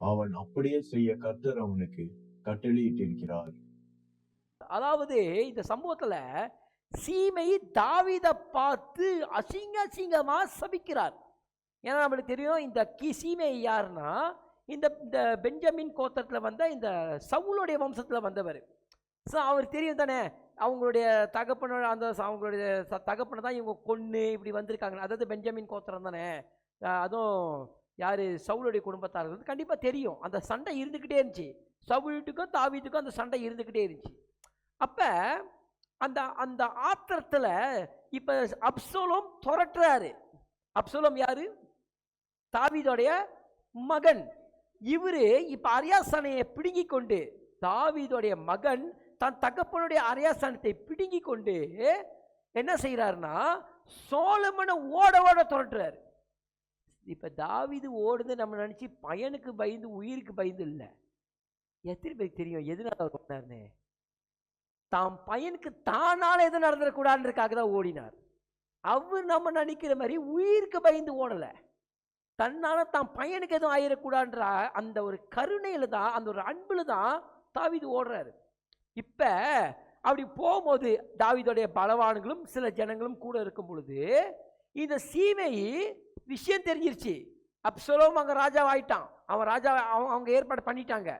அவன் அப்படியே செய்ய கர்த்தர் அவனுக்கு கட்டளையிட்டிருக்கிறார். அதாவது இந்த சம்பவத்துல சீமை தாவீதை பார்த்து அசிங்கமா சபிக்கிறார். ஏன்னா நம்மளுக்கு தெரியும் இந்த சீமை யாருன்னா இந்த பெஞ்சமின் கோத்திரத்தில் வந்த இந்த சவுலுடைய வம்சத்தில் வந்தவர். ஸோ அவர் தெரியும் தானே, அவங்களுடைய தகப்பனோட அவங்களுடைய தகப்பனை தான் இவங்க கொன்று இப்படி வந்திருக்காங்க. அதாவது பெஞ்சமின் கோத்திரம் தானே, அதுவும் யார் சவுலுடைய குடும்பத்தார்கள் கண்டிப்பாக தெரியும். அந்த சண்டை இருந்துக்கிட்டே இருந்துச்சு, சவுலுக்கும் தாவீதுக்கும் அந்த சண்டை இருந்துக்கிட்டே இருந்துச்சு. அப்போ அந்த அந்த ஆத்திரத்தில் இப்போ அப்சலோம் துரட்டுறாரு. அப்சலோம் யாரு? தாவீதோடைய மகன். இவரு இப்ப அரியாசனையை பிடுங்கி கொண்டு, தாவீதோடைய மகன் தன் தகப்பனுடைய அரியாசனத்தை பிடுங்கி கொண்டு என்ன செய்யறாருன்னா சோலமனை ஓட ஓட துரட்டுறாரு. இப்ப தாவீது ஓடுது நம்ம நினைச்சு பையனுக்கு பயந்து உயிருக்கு பயந்து இல்லை. எத்தனை பேருக்கு தெரியும் எதுனால அவர் ஓடினார்னு? தாம் பையனுக்கு தானால எது நடந்துடக்கூடாதுன்றதுக்காக தான் ஓடினார். அவர் நம்ம நினைக்கிற மாதிரி உயிருக்கு பயந்து ஓடல, தன்னால தான் பையனுக்கு எதுவும் ஆயிடக்கூடாதுன்ற அந்த ஒரு கருணையில தான், அந்த ஒரு அன்புல தான் தாவீது ஓடுறாரு. இப்ப அப்படி போகும்போது தாவீதுடைய பலவான்களும் சில ஜனங்களும் கூட இருக்கும் பொழுது இந்த சீமை விஷயம் தெரிஞ்சிருச்சு. அப்சலோம் அங்க ராஜாவாயிட்டான். அவன் ராஜா அவங்க ஏற்பாடு பண்ணிட்டாங்க.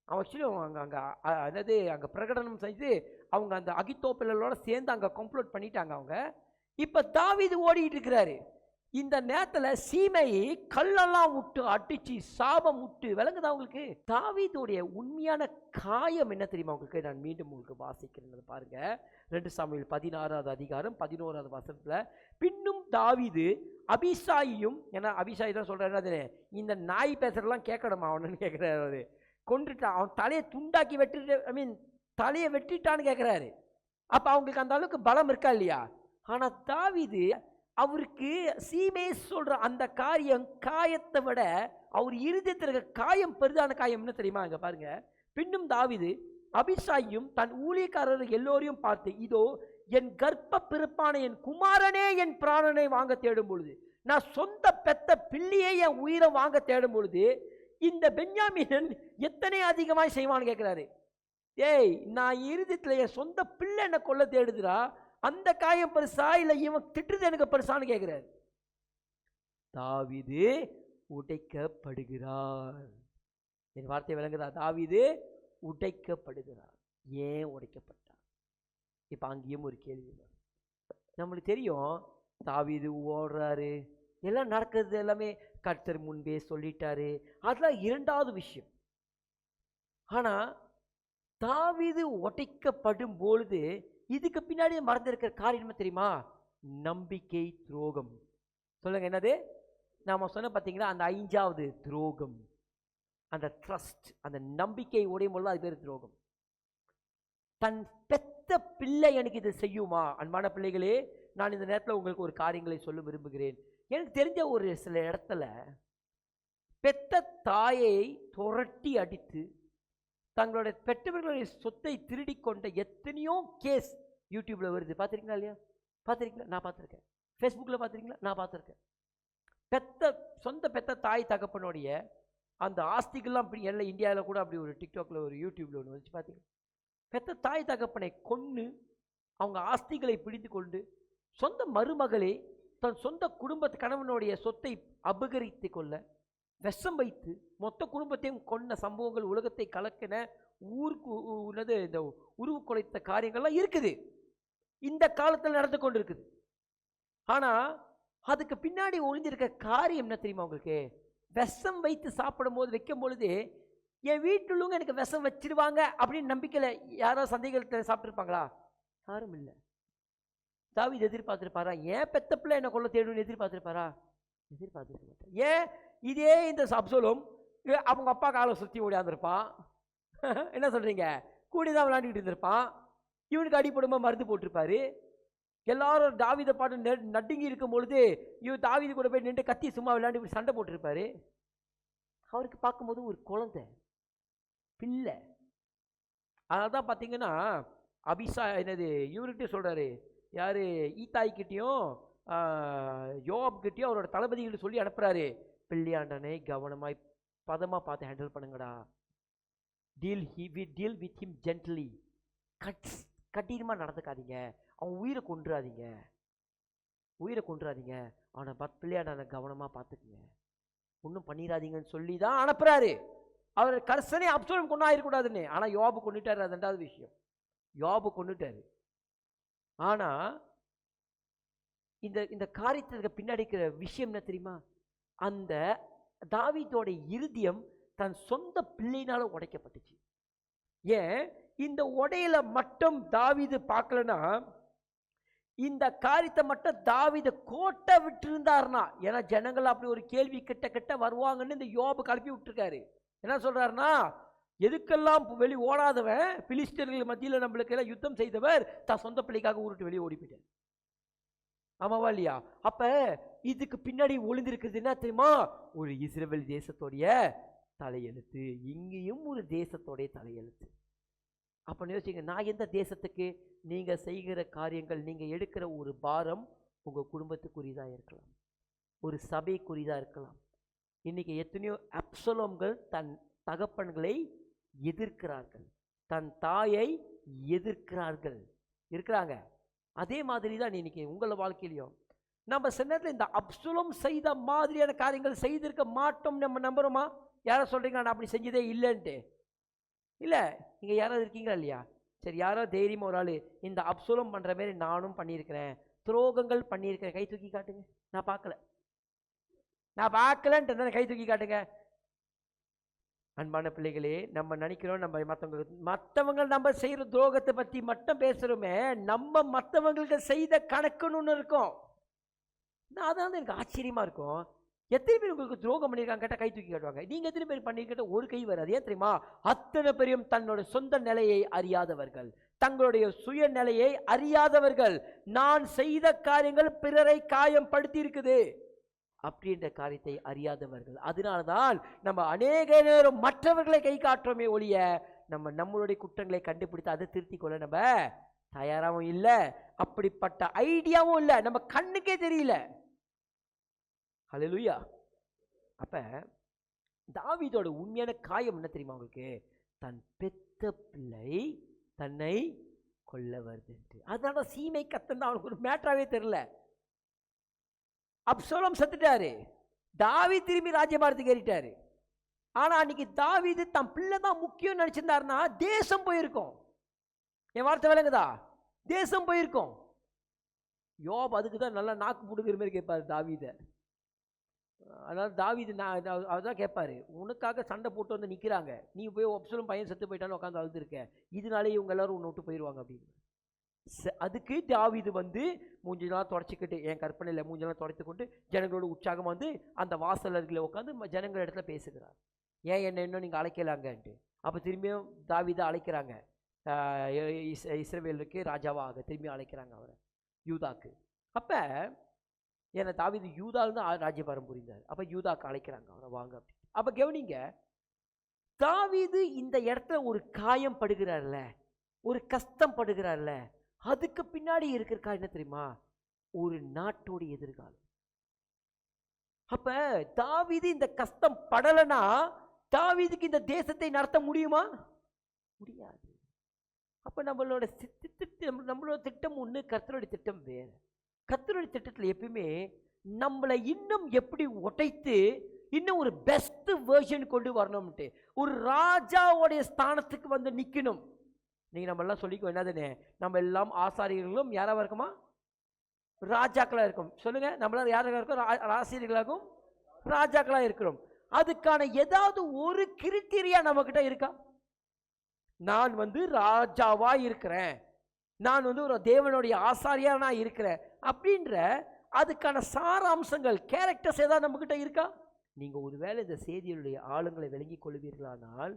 அவன் ஆக்சுவலி அங்கே அதாவது அங்கே பிரகடனம் செஞ்சு அவங்க அந்த அகித்தோப்பிலோட சேர்ந்து அங்கே கம்ப்ளீட் பண்ணிட்டாங்க அவங்க. இப்போ தாவீது ஓடிட்டு இருக்கிறாரு. இந்த நேரத்தில் சீமை கல்லெல்லாம் விட்டு அடிச்சு சாபம் விட்டு விளங்குதா உங்களுக்கு? தாவீதுடைய உண்மையான காயம் என்ன தெரியுமா உங்களுக்கு? நான் மீண்டும் உங்களுக்கு வாசிக்கிறேன் பாருங்க. 2 சாமுவேல் 16வது அதிகாரம் 11வது வசனத்தில், பின்னும் தாவீது அபிசாயையும், ஏன்னா அபிசாயி தான் சொல்றாரு, இந்த நாய் பேசுறதெல்லாம் கேட்கணுமா அவனு கேட்கிறாரு, கொண்டுட்டான், அவன் தலையை துண்டாக்கி வெட்டிட்டு தலையை வெட்டிட்டான்னு கேட்குறாரு. அப்போ அவங்களுக்கு அந்த அளவுக்கு பலம் இருக்கா இல்லையா? ஆனால் தாவீது அவருக்கு சீமே சொல்ற அந்த காயத்தை விட அவர் இருதயத்தில் இருக்க காயம் பெரிதான காயம் என்ன தெரியுமா? இங்க பாருங்க. பின்னும் தாவீது அபிசாயும் தன் ஊழியக்காரர் எல்லோரையும் பார்த்து, இதோ என் கர்ப்ப பிறப்பான என் குமாரனே என் பிராணனை வாங்க தேடும் பொழுது, நான் சொந்த பெத்த பிள்ளையே என் உயிரை வாங்க தேடும் பொழுது இந்த பென்யாமீனன் எத்தனை அதிகமாய் செய்வான்னு கேட்கிறாரு. ஏய், நான் இருதயத்தில் என் சொந்த பிள்ளை என்ன கொல்ல தேடுதுரா, அந்த காயம் பெருசா இல்லை இவன் திட்டுறது எனக்கு பெருசான்னு கேட்கிறார். தாவீது உடைக்கப்படுகிறார். என் வார்த்தை விளங்குதா? தாவீது உடைக்கப்படுகிறார். ஏன் உடைக்கப்பட்டார்? இப்ப அங்கேயும் ஒரு கேள்வி. நம்மளுக்கு தெரியும் தாவீது ஓடுறாரு, எல்லாம் நடக்கிறது எல்லாமே கர்த்தர் முன்பே சொல்லிட்டாரு, அதெல்லாம் இரண்டாவது விஷயம். ஆனா தாவீது உடைக்கப்படும் பொழுது இதுக்கு பின்னாடி மறந்திருக்கிற காரியம் தெரியுமா? நம்பிக்கை துரோகம். சொல்லுங்க என்னது? நாம சொன்ன பார்த்தீங்களா அந்த 5வது துரோகம், அந்த ட்ரஸ்ட், அந்த நம்பிக்கை உடையும் பொழுது அது பேர் துரோகம். தன் பெத்த பிள்ளை எனக்கு இது செய்யுமா? அன்பான பிள்ளைகளே, நான் இந்த நேரத்தில் உங்களுக்கு ஒரு காரியங்களை சொல்ல விரும்புகிறேன். எனக்கு தெரிஞ்ச ஒரு சில இடத்துல பெத்த தாயை துரட்டி அடித்து தங்களுடைய பெற்றவர்களுடைய சொத்தை திருடி கொண்ட எத்தனையோ கேஸ் யூடியூப்ல வருது. பார்த்துருக்கீங்களா இல்லையா? பார்த்துருக்கீங்களா? நான் பார்த்துருக்கேன். ஃபேஸ்புக்கில் பார்த்துருக்கீங்களா? நான் பார்த்துருக்கேன். சொந்த பெத்த தாய் தகப்பனுடைய அந்த ஆஸ்திகள்லாம் அப்படி எல்லாம் இந்தியாவில் கூட அப்படி ஒரு டிக்டாக்ல ஒரு யூடியூப்ல ஒன்று வச்சு பார்த்தீங்க. பெத்த தாய் தகப்பனை கொன்று அவங்க ஆஸ்திகளை பிடித்து கொண்டு சொந்த மருமகளே தன் சொந்த குடும்ப கணவனுடைய சொத்தை அபகரித்து கொள்ள விஷம் வைத்து மொத்த குடும்பத்தையும் கொண்ட சம்பவங்கள் உலகத்தை கலக்கின ஊருக்கு உள்ளது. இந்த உருவு குலைத்த காரியங்கள்லாம் இருக்குது, இந்த காலத்தில் நடந்து கொண்டு இருக்குது. ஆனா அதுக்கு பின்னாடி ஒளிஞ்சிருக்க காரியம் என்ன தெரியுமா உங்களுக்கு? விஷம் வைத்து சாப்பிடும் போது வைக்கும் பொழுது என் வீட்டுள்ளவங்க எனக்கு விஷம் வச்சிருவாங்க அப்படின்னு நம்பிக்கையில் யாராவது சந்தேகத்தை சாப்பிட்டுருப்பாங்களா? யாரும் இல்லை. தாவீது எதிர்பார்த்திருப்பாரா? ஏன் பெத்த பிள்ளை என்ன கொள்ள தேடுன்னு எதிர்பார்த்திருப்பாரா? எதிர்பார்த்திருக்க மாட்டார். ஏன் இதே இந்த அப்சலோம் அவங்க அப்பா காலை சுற்றி ஓடியாந்துருப்பான். என்ன சொல்றீங்க? கூடி தான் விளையாண்டுக்கிட்டு இருந்திருப்பான். இவனுக்கு அடிப்படுமா மருந்து போட்டிருப்பாரு. எல்லாரும் தாவீதை பாட்டு நடுங்கி இருக்கும் பொழுது இவன் தாவீது கூட போய் நின்று கத்தி சும்மா விளையாண்டு இப்படி சண்டை போட்டிருப்பாரு. அவருக்கு பார்க்கும்போது ஒரு குழந்தை பிள்ளை. அதான் பார்த்தீங்கன்னா அபிஷா என்னது இவர்கிட்ட சொல்றாரு, யாரு ஈத்தாய்கிட்டையும் யோவாப்கிட்டையும் அவரோட தளபதிகிட்ட சொல்லி அனுப்புறாரு, பிள்ளையாண்டனை கவனமாய் பதமா பார்த்து ஹேண்டில் பண்ணுங்கடா. Deal with him gently. கடினமா நடந்துக்காதீங்க. அவன் உயிரை கொன்றாதீங்க. அவனை பிள்ளையாண்டனை கவனமா பார்த்துக்குங்க, ஒன்றும் பண்ணிடாதீங்கன்னு சொல்லி தான் அனுப்புறாரு. அவர் கர்சனே அப்சலோம் கொண்டு ஆயிருக்கூடாதுன்னு. ஆனால் யோவாபு கொண்டுட்டாரு. அது ரெண்டாவது விஷயம். யோவாபு கொண்டுட்டாரு. ஆனா இந்த காரியத்துக்கு பின்னாடி இருக்கிற விஷயம் என்ன தெரியுமா? அந்த தாவீதோட இருதயம் தன் சொந்த பிள்ளையினால உடைக்கப்பட்டுச்சு. ஏன் இந்த உடையில மட்டும் தாவீது பார்க்கலன்னா, இந்த காரியத்தை மட்டும் தாவீது கோட்டை விட்டு இருந்தாருன்னா, ஏன்னா ஜனங்கள் அப்படி ஒரு கேள்வி கிட்ட வருவாங்கன்னு இந்த யோபு கலப்பி விட்டுருக்காரு. என்ன சொல்றாருன்னா, எதுக்கெல்லாம் வெளி ஓடாதவன், பிலிஸ்தர்கள் மத்தியில் நம்மளுக்கு எல்லாம் யுத்தம் செய்தவர் தான் சொந்த பிள்ளைக்காக ஊருட்டு வெளியே ஓடி போயிட்டார். ஆமாவா இல்லையா? அப்ப இதுக்கு பின்னாடி ஒளிந்திருக்கிறது என்ன தெரியுமா? ஒரு இஸ்ரவேல் தேசத்தோடைய தலையெழுத்து. இங்கேயும் ஒரு தேசத்தோடைய தலையெழுத்து. அப்ப யோசிங்க, நான் எந்த தேசத்துக்கு? நீங்க செய்கிற காரியங்கள், நீங்க எடுக்கிற ஒரு பாரம் உங்க குடும்பத்துக்குரியதா இருக்கலாம், ஒரு சபைக்குரியதா இருக்கலாம். இன்னைக்கு எத்தனையோ அப்சலோம்கள் தன் தகப்பன்களை எதிர்க்கிறார்கள், தன் தாயை எதிர்க்கிறார்கள் இருக்கிறாங்க. அதே மாதிரி தான் இன்னைக்கு உங்கள வாழ்க்கையிலையும் நம்ம சில நேரத்தில் இந்த அப்சலோம் செய்த மாதிரியான காரியங்கள் செய்திருக்க மாட்டோம். நம்ம நம்புறோமா? யாரை சொல்றீங்க நான் அப்படி செஞ்சதே இல்லைன்ட்டு? இல்லை. நீங்க யாராவது இருக்கீங்களா இல்லையா? சரி, யாரோ தைரியமா ஒரு ஆள் இந்த அப்சலோம் பண்ற மாதிரி நானும் பண்ணியிருக்கிறேன், துரோகங்கள் பண்ணியிருக்கிறேன், கை தூக்கி காட்டுங்க. நான் பார்க்கலன்ட்டு கை தூக்கி காட்டுங்க. அன்பான பிள்ளைகளே, நம்ம நினைக்கிறோம் நம்ம மற்றவங்க நம்ம செய்யற துரோகத்தை பத்தி மட்டும் பேசுறோமே, நம்ம மற்றவங்களுக்கு செய்த கணக்குன்னு ஒன்று இருக்கும். அதான் எனக்கு ஆச்சரியமா இருக்கும். எத்தனை பேர் உங்களுக்கு துரோகம் பண்ணியிருக்காங்க கேட்டால் கை தூக்கி காட்டுவாங்க. நீங்க எத்தனை பேர் பண்ணிருக்கிட்ட ஒரு கை வராது. ஏன் தெரியுமா? அத்தனை பேரும் தன்னோட சொந்த நிலையை அறியாதவர்கள், தங்களுடைய சுய நிலையை அறியாதவர்கள். நான் செய்த காரியங்கள் பிறரை காயம் படுத்தி இருக்குது அப்படின்ற காரியத்தை அறியாதவர்கள். அதனால்தான் நம்ம அநேக நேரம் மற்றவர்களை கை காட்டுறோமே ஒழிய நம்மளுடைய குற்றங்களை கண்டுபிடித்து அதை திருத்திக் கொள்ள நம்ம தயாராகவும் இல்லை, அப்படிப்பட்ட ஐடியாவும் இல்லை, நம்ம கண்ணுக்கே தெரியல. ஹல்லேலூயா. அப்ப தாவீதோட உண்மையான காயம் என்ன தெரியுமா உங்களுக்கு? தன் பெத்த பிள்ளை தன்னை கொல்ல வருது. அதனால சீமை கத்தன் தான் அவனுக்கு ஒரு மேட்டராகவே தெரியல. அப்சலோம் செத்துட்டாரு, தாவீது திரும்பி ராஜ்யபாரத்துக்கு ஏறிட்டாரு. ஆனா அன்னைக்கு தாவீது தன் பிள்ளை தான் முக்கியம் நினைச்சிருந்தாருன்னா தேசம் போயிருக்கும். என் வார்த்தை விளங்குதா? தேசம் போயிருக்கும். யோப் அதுக்கு தான் நல்லா நாக்கு புடுங்கிற மாதிரி கேட்பாரு தாவீத. அதனால தாவீது அதான் கேட்பாரு, உனக்காக சண்டை போட்டு வந்து நிற்கிறாங்க, நீ போய் அப்சலோம் பையன் செத்து போயிட்டான்னு உட்காந்து அழுதுருக்க, இதனாலே இவங்க எல்லாரும் உன்னை விட்டு போயிடுவாங்க அப்படின்னு. அதுக்கு தாவீது வந்து மூஞ்செல்லாம் தொடச்சிக்கிட்டு, என் கற்பனையில் மூஞ்செல்லாம் தொடச்சு கொண்டு ஜனங்களோட உற்சாகம் வந்து அந்த வாசலர்களை உட்காந்து ஜனங்கள் இடத்துல பேசுகிறார். ஏன் என்ன இன்னும் நீங்கள் அழைக்கலாங்கன்ட்டு. அப்போ திரும்பியும் தாவீதை அழைக்கிறாங்க, இஸ்ரவேலுக்கு ராஜாவாக திரும்பியும் அழைக்கிறாங்க அவரை யூதாக்கு. அப்போ ஏன்னா தாவீது யூதாவிலிருந்து ராஜ்யபாரம் புரிந்தார். அப்போ யூதாக்கு அழைக்கிறாங்க அவரை, வாங்க அப்படி. அப்போ கவனிங்க, தாவீது இந்த இடத்துல ஒரு காயம் படுகிறார்ல, ஒரு கஷ்டம் படுகிறார்ல, அதுக்கு பின்னாடி இருக்கிற காரணம் என்ன தெரியுமா? ஒரு நாட்டோட எதிர்காலம். அப்ப தாவீது இந்த கஷ்டம் படலனா தாவீதுக்கு இந்த தேசத்தை நடத்த முடியுமா? முடியாது. அப்ப நம்மளோட திட்டம் ஒண்ணு, கர்த்தருடைய திட்டம் வேற. கர்த்தருடைய திட்டத்தில் எப்பயுமே நம்மளை இன்னும் எப்படி உடைத்து இன்னும் ஒரு பெஸ்ட் வெர்ஷன் கொண்டு வரணும்ட்டு, ஒரு ராஜாவுடைய ஸ்தானத்துக்கு வந்து நிக்கணும். நீங்க நம்ம எல்லாம் சொல்லிக்கோ என்னதுன்னு, நம்ம எல்லாம் ஆசாரியர்களும் யாராவா இருக்குமா? ராஜாக்களா இருக்கும். சொல்லுங்க, நம்மளால யாராக இருக்கோம்? ஆசிரியர்களாகவும் ராஜாக்களா இருக்கிறோம். அதுக்கான ஏதாவது ஒரு கிரிட்டீரியா நம்ம கிட்ட இருக்கா? நான் ராஜாவா இருக்கிறேன், நான் ஒரு தேவனுடைய ஆசாரியா நான் இருக்கிறேன் அப்படின்ற அதுக்கான சாராம்சங்கள், கேரக்டர்ஸ் ஏதாவது நம்ம கிட்ட இருக்கா? நீங்க ஒருவேளை இந்த செய்தியுடைய ஆளுங்களை விளங்கி கொள்வீர்களானால்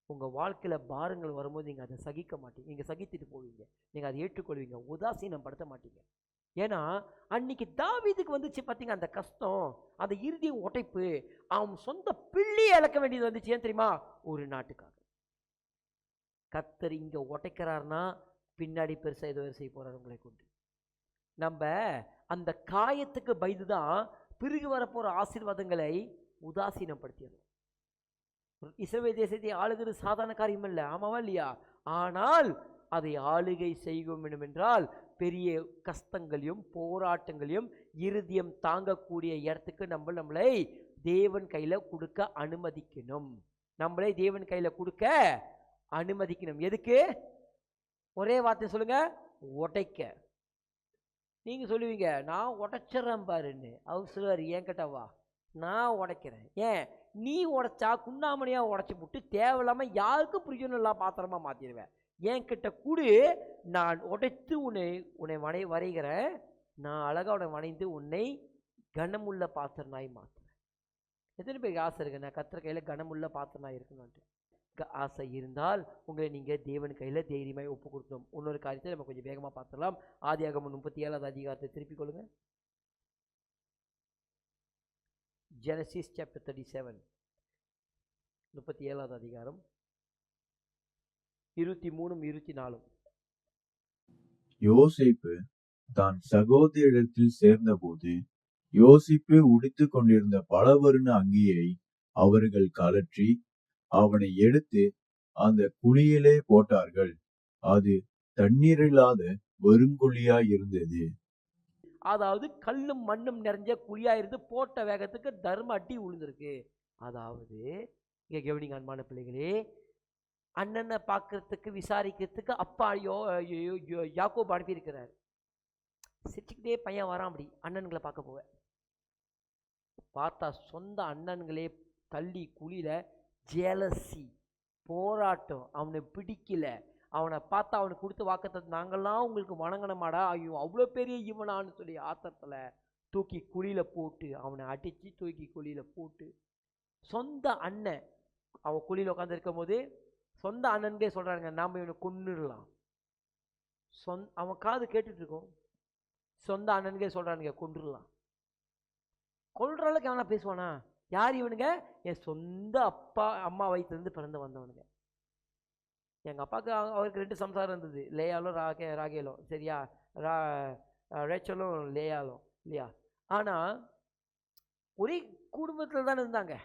உங்க வாழ்க்கையில பாரங்கள் வரும்போது நீங்க அதை சகிக்க மாட்டீங்க. நீங்க சகித்துட்டு போவீங்க, நீங்க அதை ஏற்றுக்கொள்வீங்க, உதாசீனம் படுத்த மாட்டீங்க. ஏன்னா அன்னைக்கு தாவீதுக்கு வந்துச்சு பார்த்தீங்க அந்த கஷ்டம், அந்த இறுதி உடைப்பு, அவன் சொந்த பிள்ளையை இழக்க வேண்டியது வந்துச்சு. ஏன் தெரியுமா? ஒரு நாட்டுக்காக. கர்த்தர் இங்க உடைக்கிறார்னா பின்னாடி பெருசா ஏதோ செய்ய போறார் உங்களை கொண்டு. நம்ம அந்த காயத்துக்கு பயந்துதான் பிறகு வரப்போற ஆசீர்வாதங்களை உதாசீனப்படுத்தியது. இஸ்ரவேல் தேசத்தை ஆளுகிறது சாதாரண காரியம் இல்லை, ஆமாவா இல்லையா? ஆனால் அதை ஆளுகை செய்ய வேண்டும் என்றால் பெரிய கஷ்டங்களையும் போராட்டங்களையும் இருதயம் தாங்கக்கூடிய இடத்துக்கு நம்மளை தேவன் கையில கொடுக்க அனுமதிக்கணும். நம்மளை தேவன் கையில கொடுக்க அனுமதிக்கணும். எதுக்கு? ஒரே வார்த்தை சொல்லுங்க, உடைக்க. நீங்க சொல்லுவீங்க, நான் உடைச்சிடறேன் பாருன்னு. அவர் சொல்லுவார், ஏன் கேட்டவா நான் உடைக்கிறேன். ஏன்? நீ உடைச்சா குண்ணாமணியா உடைச்சி போட்டு தேவையில்லாம யாருக்கும் பிரயோஜனம் இல்லாம பாத்திரமா மாத்திடுவேன். என் கிட்ட கூடு, நான் உடைத்து உன்னை வரைகிறேன், நான் அழகா உன்னை வணைந்து உன்னை கனமுள்ள பாத்திரனாய் மாத்துறேன். எத்தனை பேருக்கு ஆசை இருக்கு நான் கர்த்தர் கையில கனமுள்ள பாத்திரனாய் இருக்கணும்ட்டு? ஆசை இருந்தால் உங்களை நீங்க தேவன் கையில தைரியமாய் ஒப்பு கொடுக்கணும். இன்னொரு காரியத்தை நம்ம கொஞ்சம் வேகமா பார்த்துடலாம். ஆதியாகமம் 37வது அதிகாரத்தை திருப்பிக் கொள்ளுங்க. Genesis chapter 37, 37வது அதிகாரம் 23, 24. யோசேப்பு தான் சகோதரிடத்தில் சேர்ந்தபோது யோசிப்பு உடுத்திக் கொண்டிருந்த பலவர்ண அங்கியை அவர்கள் கழற்றி அவனை எடுத்து அந்த குழியிலே போட்டார்கள். அது தண்ணீரில்லாத வெறுங்குழியாய் இருந்தது. அதாவது கல்லும் மண்ணும் நிறைஞ்ச குழியா இருந்து போட்ட வேகத்துக்கு தர்ம அடி விழுந்திருக்கு. அதாவது இங்க கவனிங்க அன்பான பிள்ளைகளே, அண்ணனை பார்க்கறதுக்கு விசாரிக்கிறதுக்கு அப்பா யாக்கோபு அனுப்பியிருக்கிறார். சிரிச்சுக்கிட்டே பையன் வரான், அப்படி அண்ணன்களை பார்க்க போவேன். பார்த்தா சொந்த அண்ணன்களே தள்ளி குழியில, ஜெலசி, போராட்டம், அவனை பிடிக்கல. அவனை பார்த்தா அவனுக்கு கொடுத்த வாக்குத்தத்தம், நாங்கள்லாம் உங்களுக்கு வணங்கணுமாடா, ஐயோ அவ்வளோ பெரிய இவனான்னு சொல்லி ஆத்திரத்தில் தூக்கி குழியில போட்டு அவனை அடித்து தூக்கி குழியில போட்டு, சொந்த அண்ணன் அவன் குழியில் உட்காந்துருக்கும் போது சொந்த அண்ணன்கே சொல்கிறாங்க, நாம் இவனை கொன்னுடலாம். அவன் காது கேட்டுட்டு இருக்கோம், சொந்த அண்ணன்கே சொல்கிறானுங்க கொன்றுடலாம். கொல்ற அளவுக்கு அவனா பேசுவானா? யார் இவனுங்க? என் சொந்த அப்பா அம்மா வயிற்றுலேருந்து பிறந்து வந்தவனுங்க. எங்கள் அப்பாவுக்கு அவருக்கு 2 சம்சாரம் இருந்தது, லேயாலும் ராகேலும், சரியா? ரேச்சலும் லேயாலும், இல்லையா? ஆனால் ஒரே குடும்பத்தில் தானே இருந்தாங்க,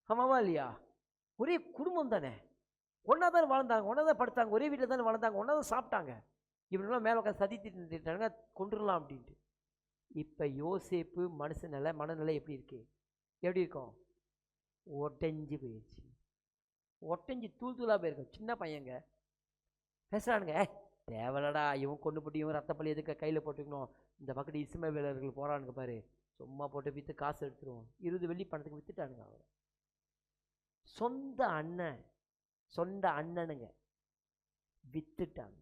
ஆமாவா இல்லையா? ஒரே குடும்பம் தானே, ஒன்றா தானே வாழ்ந்தாங்க, ஒன்றா தான் படுத்தாங்க, ஒரே வீட்டில் தானே வளர்ந்தாங்க, ஒன்றா தான் சாப்பிட்டாங்க. இவனுங்களாம் மேலே உட்காந்து சதி திட்டாங்க கொண்டுடலாம் அப்படின்ட்டு. இப்போ யோசேப்பு மனநிலை எப்படி இருக்கு? எப்படி இருக்கும்? ஒட்டஞ்சு போயிடுச்சு, ஒட்டஞ்சி தூள் தூளாக போயிருக்கும். சின்ன பையங்க பேசுகிறானுங்க, தேவலடா இவன் கொண்டு போட்டு இவன் ரத்தப்பள்ளி எதுக்கு கையில் போட்டுக்கணும், இந்த பக்கத்து இஸ்மவேலர்கள் போகிறானுங்க பாரு, சும்மா போட்டு விற்று காசு எடுத்துருவோம், 20 வெள்ளி பணத்துக்கு விற்றுட்டானுங்க. அவர் சொந்த அண்ணனுங்க விற்றுட்டாங்க.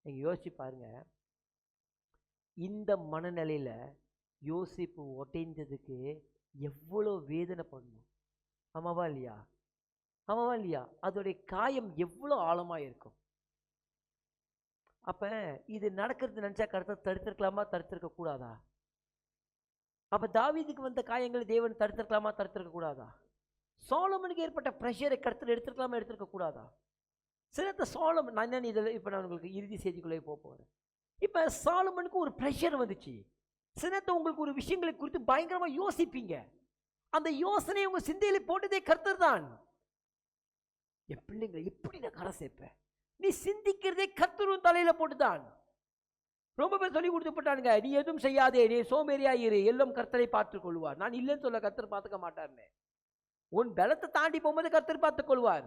நீங்கள் யோசிச்சு பாருங்க, இந்த மனநிலையில் யோசிப்பு ஒட்டைந்ததுக்கு எவ்வளோ வேதனை பண்ணணும், ஆமாவா இல்லையா? ஆமாவா இல்லையா? அதோடைய காயம் எவ்வளோ ஆழமாக இருக்கும். அப்போ இது நடக்கிறது நினச்சா கருத்தை தடுத்திருக்கலாமா, தடுத்திருக்க கூடாதா? அப்போ தாவீதுக்கு வந்த காயங்களை தேவன் தடுத்திருக்கலாமா, தடுத்திருக்க கூடாதா? சாலமனுக்கு ஏற்பட்ட ப்ரெஷரை கருத்தில் எடுத்திருக்கலாமா, எடுத்திருக்க கூடாதா? சில சாலமன், நான் என்ன இதில் இப்போ நான் உங்களுக்கு இறுதி செய்திக்குள்ளே போகிறேன். இப்போ சாலமனுக்கு ஒரு ப்ரெஷர் வந்துச்சு. சிலத்தை உங்களுக்கு ஒரு விஷயங்களை குறித்து பயங்கரமாக யோசிப்பீங்க, அந்த யோசனை உங்கள் சிந்தையில் போட்டதே கர்த்தர் தான். என் பிள்ளைங்களை எப்படி நான் கரை சேர்ப்பேன்? நீ சிந்திக்கிறதே கர்த்தரும் தலையில போட்டுதான். ரொம்ப பேர் சொல்லி கொடுத்துப்பட்டானுங்க, நீ எதுவும் செய்யாதே, நீ சோம்பேறியா இரு, எல்லாம் கர்த்தரை பார்த்துக் கொள்வார். நான் இல்லைன்னு சொல்ல, கர்த்தர் பார்த்துக்க மாட்டார்னு. உன் பலத்தை தாண்டி போகும்போது கர்த்தர் பார்த்துக் கொள்வார்.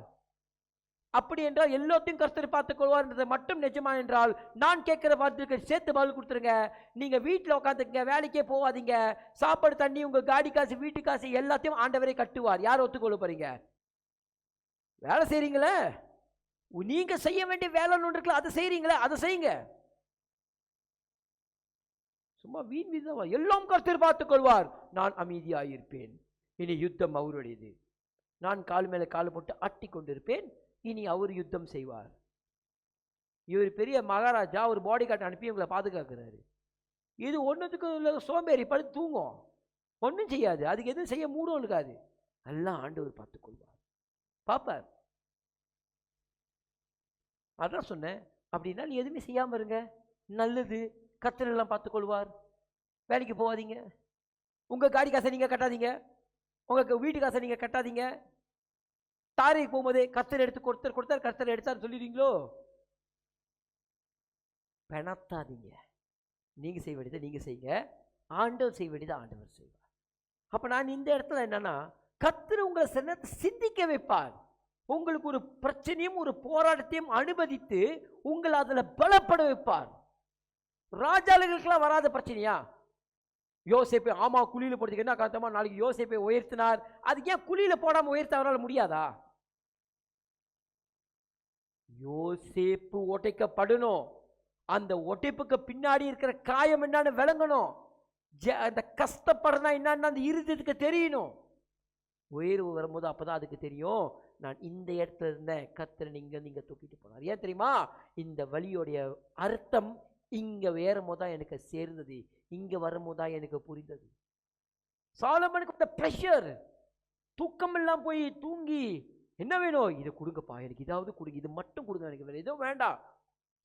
அப்படி என்றால் எல்லாத்தையும் கர்த்தர் பார்த்துக் கொள்வார்ன்றது மட்டும் நிஜமா என்றால் நான் கேட்கிற வார்த்தைக்கு சேர்த்து பதில் கொடுத்துருங்க. நீங்க வீட்டில் உட்காந்துங்க, வேலைக்கே போகாதீங்க, சாப்பாடு தண்ணி உங்க காடி காசு வீட்டு காசு எல்லாத்தையும் ஆண்டவரே கட்டுவார். யார் ஒத்துக்கொள்ள போறீங்க? வேலை செய்றீங்களே, நீங்க செய்ய வேண்டிய வேலை ஒன்று இருக்குல்ல, அதை செய்றீங்களே, அதை செய்யுங்க. சும்மா வீண் வீதமா எல்லாம் கர்த்தர் பார்த்துக் கொள்வார், நான் அமைதியாயிருப்பேன், இனி யுத்தம் அவருடையது, நான் கால் மேல கால் போட்டு ஆட்டி கொண்டிருப்பேன், இனி அவர் யுத்தம் செய்வார். இவர் பெரிய மகாராஜா, ஒரு பாடி கார்டு அனுப்பி உங்களை பாதுகாக்கிறாரு. இது ஒன்றுத்துக்கு சோம்பேறி படுத்து தூங்கும், ஒன்றும் செய்யாது, அதுக்கு எதுவும் செய்ய மூடும் இருக்காது. எல்லாம் ஆண்டவர் பார்த்துக் கொள்வார், பார்ப்பார். அதான் சொன்னேன், அப்படின்னா நீ எதுவுமே செய்யாம இருங்க, நல்லது. கர்த்தர் எல்லாம் பார்த்துக் கொள்வார். வேலைக்கு போகாதீங்க, உங்க காடி காசை நீங்க கட்டாதீங்க, உங்க வீட்டு காசை நீங்க கட்டாதீங்க. தாரைக்கு போகும்போதே கர்த்தர் எடுத்து கொடுத்தார் கர்த்தர் எடுத்தார் சொல்லிடுவீங்களோ? பெணத்தாதீங்க. நீங்க செய்ய வேண்டியதை நீங்க செய்யுங்க, ஆண்டவர் செய்ய வேண்டியதை ஆண்டவர் செய்வார். அப்ப நான் இந்த இடத்துல என்னன்னா, கர்த்தர் உங்களை சிந்திக்க வைப்பார். உங்களுக்கு ஒரு பிரச்சனையும் ஒரு போராட்டத்தையும் அனுமதித்து உங்களை அதுல பலப்பட வைப்பார். ராஜாளுகளுக்கெல்லாம் வராத பிரச்சனையா? யோசேப்பை ஆமா குழியில போடுறதுக்கு என்ன காரணமா? நாளைக்கு யோசேப்பை உயர்த்தினார், அதுக்கு ஏன் குழியில போடாம உயர்த்த அவரால் முடியாதா? யோசேப்பு உடைக்கப்படணும், அந்த உடைப்புக்கு பின்னாடி இருக்கிற காயம் என்னன்னு விளங்கணும், அந்த கஷ்டப்படுறா என்னன்னு அந்த இருதயத்துக்கு தெரியணும். உயர்வு வரும்போது அப்பதான் அதுக்கு தெரியும், நான் இந்த இடத்துல இருந்தேன், கர்த்தர் நீங்க தூக்கிட்டு போனார். ஏன் தெரியுமா? இந்த வழியோடைய அர்த்தம் இங்க ஏறும்போது தான் எனக்கு சேர்ந்தது, இங்க வரும்போது தான் எனக்கு புரிந்தது. சாலமனுக்கு இந்த பிரஷர், தூக்கம் எல்லாம் போய் தூங்கி என்ன வேணும், இதை கொடுங்கப்பா, எனக்கு இதாவது கொடுங்க, இது மட்டும் கொடுங்க, எனக்கு வேற எதுவும் வேண்டாம்.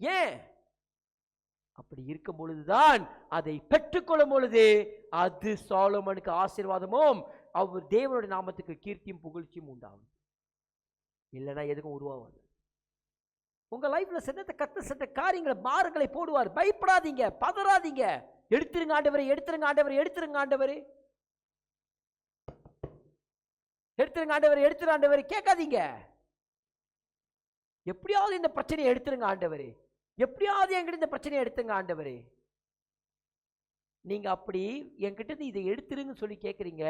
ஏன்? அப்படி இருக்கும் பொழுதுதான், அதை பெற்றுக்கொள்ளும் பொழுது அது சாலமனுக்கு ஆசீர்வாதமும் அவர் தேவனுடைய நாமத்துக்கு கீர்த்தியும் புகழ்ச்சியும் உண்டாகும். இல்லைன்னா எதுக்கும் உருவாகாது. உங்க லைஃப்ல சென்ற காரியங்களை பாரங்களை போடுவார். பயப்படாதீங்க, பதறாதீங்க. எடுத்துருங்க ஆண்டவரே, எடுத்துருங்க ஆண்டவரே, எடுத்துருங்க ஆண்டவரே, எடுத்துருங்க ஆண்டவரே, எடுத்துருங்க ஆண்டவரே, கேட்காதீங்க. எப்படியாவது இந்த பிரச்சனையை எடுத்துருங்க ஆண்டவரே, எப்படியாவது என்கிட்ட இந்த பிரச்சனையை எடுத்துங்க ஆண்டவரே. நீங்க அப்படி என்கிட்ட இதை எடுத்துருங்க சொல்லி கேட்குறீங்க.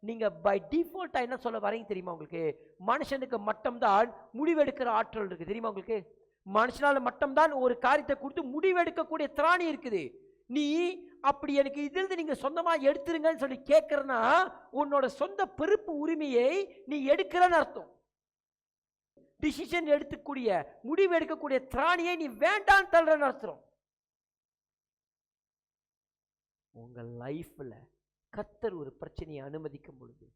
நீங்க பை டிஃபால்ட்டா என்ன சொல்ல வரீங்க தெரியுமா? உங்களுக்கு மனுஷனுக்கு மட்டும்தான் முடிவெடுக்கிற ஆற்றல் இருக்கு தெரியுமா? உங்களுக்கு மனுஷனால மட்டும்தான் ஒரு காரியத்தை கொடுத்து முடிவெடுக்கக்கூடிய திராணி இருக்குது. நீ அப்படி எனக்கு இதிலிருந்து நீங்க சொந்தமா எடுத்துருங்கன்னு சொல்லி கேட்கறனா, உன்னோட சொந்த பொறுப்பு உரிமையை நீ எடுக்கிறன்னு அர்த்தம். டிசிஷன் எடுக்கக்கூடிய முடிவு எடுக்கக்கூடிய திராணியை நீ வேண்டான்னு தள்ளுறன்னு அர்த்தம். உங்க லைஃப்ல கர்த்தர் ஒரு பிரச்சனையை அனுமதிக்கும் பொழுது,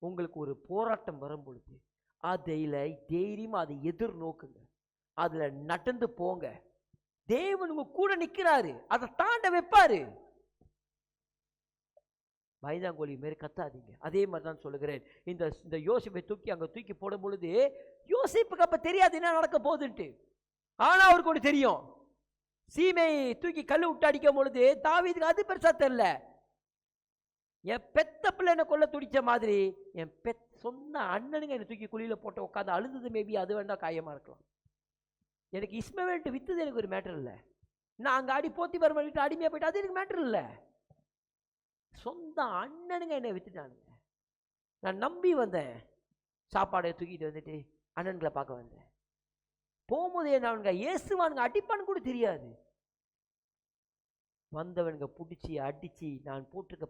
உங்களுக்கு ஒரு போராட்டம் வரும் பொழுது, அதில் தைரியமா அதை எதிர்நோக்குங்க, அதுல நடந்து போங்க. தேவன் உங்க கூட நிற்கிறாரு, அதை தாண்ட வைப்பாரு. பயந்தாங்கோலி மாரி கத்தாதீங்க. அதே மாதிரி தான் சொல்லுகிறேன், இந்த யோசிப்பை தூக்கி போடும் பொழுது யோசிப்புக்கு அப்ப தெரியாது என்ன நடக்க போகுதுன்ட்டு. ஆனா அவருக்கு ஒன்று தெரியும். சீமை தூக்கி கல்லு விட்டு அடிக்கும் பொழுது தாவீதுக்கு அது பெருசா தெரியல. என் பெத்த பிள்ளை என்ன கொல்ல துடிச்ச மாதிரி என் சொந்த அண்ணனுங்க என்னை தூக்கி குழியில போட்டு உட்காந்து அழுந்தது, மேபி அது வேண்டா காயமா இருக்கலாம். எனக்கு இஸ்மவேல்ட்டு வித்தது எனக்கு ஒரு மேட்டர் இல்லை. நான் அங்கே அடி போத்தி பரமலிட்டு அடிமையாக போயிட்டு அது எனக்கு மேட்டர் இல்லை. சொந்த அண்ணனுங்க என்னை வித்துட்டானுங்க. நான் நம்பி வந்தேன், சாப்பாடை தூக்கிட்டு வந்துட்டு அண்ணன்களை பார்க்க வந்தேன். போகும்போது என்ன ஏசுவானுங்க அடிப்பான்னு கூட தெரியாது. வந்தவனுங்க பிடிச்சி அடிச்சு, நான் போட்டிருக்க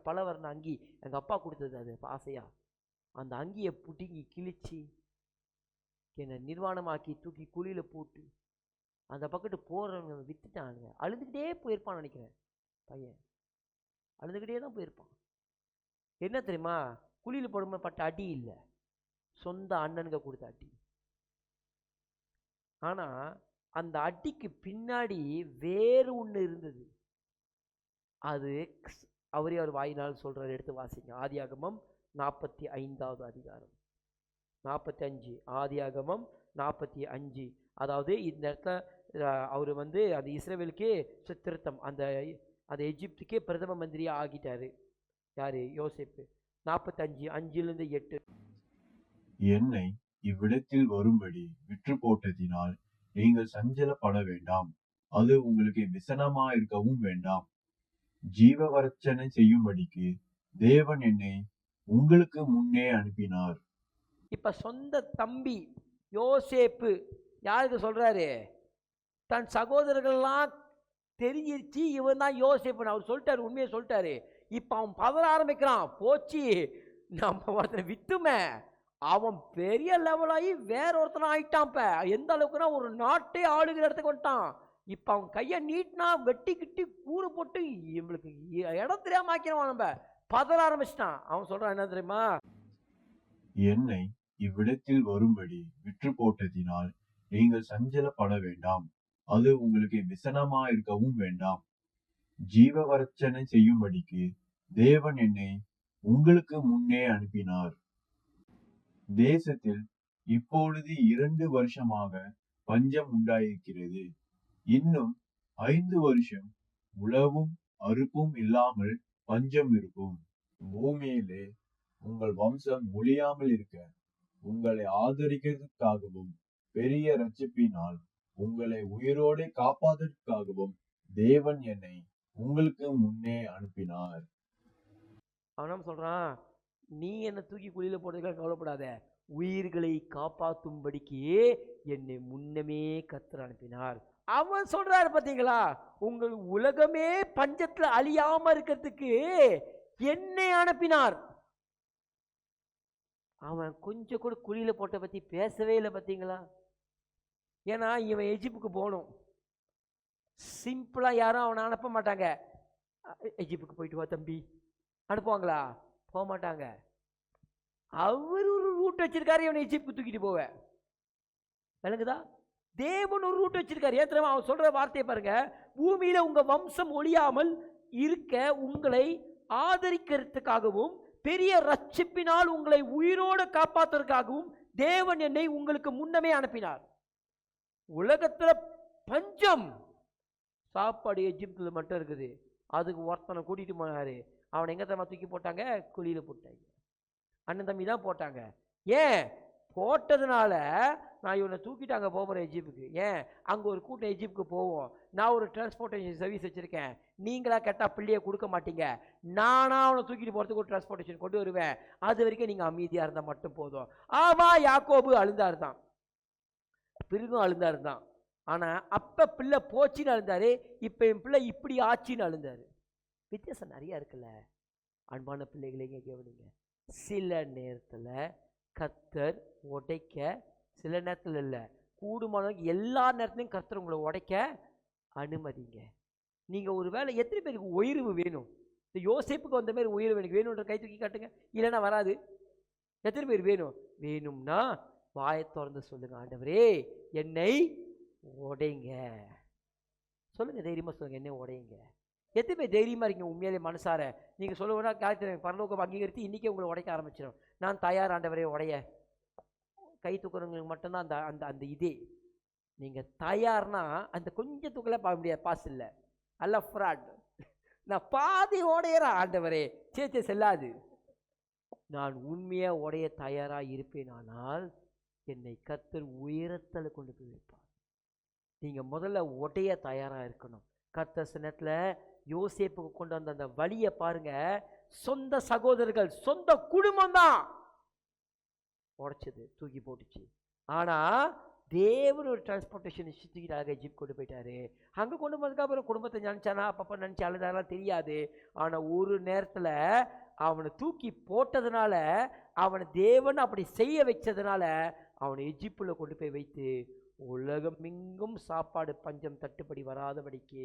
பலவர்ண அங்கி எங்கள் அப்பா கொடுத்தது, அது ஆசையா அந்த அங்கியை பிடுங்கி கிழிச்சு என்னை நிர்வாணமாக்கி தூக்கி குழியில போட்டு அந்த பக்கத்து போறவங்க வித்துட்டானுங்க. அழுதுகிட்டே போயிருப்பான்னு நினைக்கிறேன். பையன் அழுதுகிட்டே தான் போயிருப்பான். என்ன தெரியுமா? குழியில போடும்போது பட்ட அடி இல்லை, சொந்த அண்ணனுங்க கொடுத்த அடி. ஆனா அந்த அடிக்கு பின்னாடி வேறு ஒன்று இருந்தது. அது அவரே அவர் வாயினால் சொல்றாரு. எடுத்து வாசிங்க. ஆதியாகமம் 45வது அதிகாரம் 45. ஆதியாகமம் 45. அதாவது இந்த இடத்துல அவர் அந்த இஸ்ரவேலுக்கே திருத்தம், அந்த எகிப்துக்கே பிரதம மந்திரியா ஆகிட்டாரு. யாரு? யோசேப்பு. 45 5-8. என்னை இவ்விடத்தில் வரும்படி விற்று போட்டதினால் நீங்கள் சஞ்சலப்பட வேண்டாம். அது உங்களுக்கு விசனமாயிருக்கவும் வேண்டாம். ஜீவவரட்சணை செய்யும்படிக்கு தேவன் என்னை உங்களுக்கு முன்னே அனுப்பினார். இப்ப சொந்த தம்பி யோசேப்பு யாருக்கு சொல்றாரு? தன் சகோதரர்கள்லாம் தெரிஞ்சிருச்சு இவன் தான் யோசேப்புன்னு அவர் சொல்லிட்டாரு, உண்மையை சொல்லிட்டாரு. இப்ப அவன் பதற ஆரம்பிக்கிறான். போச்சு, நம்ம ஒருத்தனை வித்துமே, அவன் பெரிய லெவலாகி வேற ஒருத்தனை ஆயிட்டான். இப்ப எந்த அளவுக்குன்னா ஒரு நாட்டே ஆளுகிற இடத்துக்கு வந்துட்டான். இப்ப அவன் கையை நீட்டினா வெட்டி கிட்டி கூறு போட்டு இவங்களுக்கு இடம் தெரியாம ஆக்கிடுவான். நம்ம பதற ஆரம்பிச்சிட்டான். அவன் சொல்றான் என்ன தெரியுமா? என்னை இவ்விடத்தில் வரும்படி விற்று போட்டதினால் நீங்கள் சஞ்சலப்பட வேண்டாம். அது உங்களுக்கு விசனமாயிருக்கவும் வேண்டாம். ஜீவவரட்சணை செய்யும்படிக்கு தேவன் என்னை உங்களுக்கு முன்னே அனுப்பினார். தேசத்தில் இப்பொழுது 2 வருஷமாக பஞ்சம் உண்டாயிருக்கிறது. இன்னும் 5 வருஷம் உழவும் அறுப்பும் இல்லாமல் பஞ்சம் இருக்கும். பூமியிலே உங்கள் வம்சம் ஒழியாமல் இருக்க உங்களை ஆதரிக்கிறதுக்காகவும் பெரிய ரட்சிப்பினால் உங்களை உயிரோடு காப்பாதற்காகவும் தேவன் என்னை உங்களுக்கு முன்னே அனுப்பினார். அவன் சொல்றான், நீ என்னை தூக்கி குழியில போடுறதுக்காக கவலைப்படாத, உயிர்களை காப்பாற்றும்படிக்கு என்னை முன்னமே கர்த்தர் அனுப்பினார். அவன் சொல்றாரு பாத்தீங்களா, உங்கள் உலகமே பஞ்சத்துல அழியாம இருக்கிறதுக்கு என்னை அனுப்பினார். அவன் கொஞ்சம் கூட குழியில போட்ட பத்தி பேசவே இல்லை பாத்தீங்களா? ஏன்னா இவன் எஜிப்துக்கு போகணும். சிம்பிளா யாரும் அவனை அனுப்ப மாட்டாங்க. எஜிப்துக்கு போயிட்டு வா தம்பி அனுப்புவாங்களா? போக மாட்டாங்க. அவர் ஒரு ரூட் வச்சிருக்காரு இவனை எஜிப்துக்கு தூக்கிட்டு போவ. விளங்குதா? தேவன் ஒரு ரூட் வச்சிருக்காரு. ஏன் தெரியுமா? அவன் சொல்ற வார்த்தையை பாருங்க, பூமியில உங்க வம்சம் ஒழியாமல் இருக்க உங்களை ஆதரிக்கிறதுக்காகவும் பெரிய ரட்சிப்பினால் உங்களை உயிரோடு காப்பாற்றுவதற்காகவும் தேவன் என்னை உங்களுக்கு முன்னமே அனுப்பினார். உலகத்துல பஞ்சம், சாப்பாடு எஜிப்துல மட்டும் இருக்குது. அதுக்கு ஒருத்தனை கூட்டிட்டு போனாரு. அவனை எங்க தம்மா தூக்கி போட்டாங்க? குழியில போட்டாங்க. அண்ணன் தம்பி தான் போட்டாங்க. ஏன் போட்டதுனால நான் இவனை தூக்கிட்டு அங்கே போகிறேன் எஜிப்துக்கு. ஏன் அங்கே ஒரு கூட்டம் எஜிப்துக்கு போவோம். நான் ஒரு டிரான்ஸ்போர்ட்டேஷன் சர்வீஸ் வச்சுருக்கேன். நீங்களா கேட்டால் பிள்ளையை கொடுக்க மாட்டீங்க. நானாக அவனை தூக்கிட்டு போகிறதுக்கு ஒரு டிரான்ஸ்போர்ட்டேஷன் கொண்டு வருவேன். அது வரைக்கும் நீங்கள் அமைதியாக இருந்தால் மட்டும் போதும். ஆமாம், யாக்கோபு அழுந்தாரு தான், பிறகும் அழுந்தாரு தான். ஆனால் அப்போ பிள்ளை போச்சின்னு அழுந்தாரு, இப்போ என் பிள்ளை இப்படி ஆச்சின்னு அழுந்தாரு. வித்தியாசம் நிறையா இருக்குல்ல அன்பான பிள்ளைகளே. கவனிங்க, சில நேரத்தில் கர்த்தர் உடைக்க, சில நேரத்தில் இல்லை, கூடுமான எல்லா நேரத்துலையும் கர்த்தர் உங்களை உடைக்க அனுமதிங்க. நீங்கள் ஒரு வேளை எத்தனை பேருக்கு உயர்வு வேணும்? இந்த யோசேப்புக்கு வந்த மாதிரி உயர்வு எனக்கு வேணுன்ற கை தூக்கி காட்டுங்க. இல்லைன்னா வராது. எத்தனை பேர் வேணும்? வேணும்னா வாயை திறந்து சொல்லுங்க, ஆண்டவரே என்னை உடைங்க. சொல்லுங்க, தைரியமாக சொல்லுங்க, என்னை உடையுங்க. எத்தனை பேர் தைரியமாக இருக்கீங்க உண்மையிலே மனசார? நீங்கள் சொல்லுவோம்னா காலத்தில் பரலோகம் அங்கீகரித்து இன்றைக்கே உங்களை உடைக்க ஆரம்பிச்சிடும். நான் தயார் ஆண்டவரே உடைய. கை தூக்குறவங்களுக்கு மட்டும்தான் அந்த அந்த அந்த இதே. நீங்கள் தயார்னா அந்த கொஞ்சம் தூக்கல பார்க்க முடியாது. பாஸ் இல்லை, அல்ல ஃப்ராட். நான் பாதி உடையிறேன் ஆண்டவரே, சே செல்லாது. நான் உண்மையாக உடைய தயாராக இருப்பேன். ஆனால் என்னை கர்த்தர் உயரத்தில் கொண்டு போய் வைப்பார். நீங்கள் முதல்ல உடைய தயாராக இருக்கணும். கர்த்தர் சில நேரத்தில் யோசேப்புக்கு கொண்டு வந்த அந்த வழியை பாருங்க. சொந்த சகோதரர்கள், சொந்த குடும்பம் தான் உடைச்சது, தூக்கி போட்டுச்சு. ஆனா தேவன் ஒரு டிரான்ஸ்போர்ட்டேஷன் தூக்கிட்டாங்க, ஜிப் கொண்டு போயிட்டாரு. அங்கே கொண்டு போனதுக்கு அப்புறம் குடும்பத்தை நினச்சானா, அப்பப்போ நினச்சி அழுதாலாம் தெரியாது. ஆனால் ஒரு நேரத்தில் அவனை தூக்கி போட்டதுனால, அவனை தேவன் அப்படி செய்ய வச்சதுனால அவனை எஜிப்டில் கொண்டு போய் வைத்து உலகமெங்கும் சாப்பாடு பஞ்சம் தட்டுப்படி வராதபடிக்கு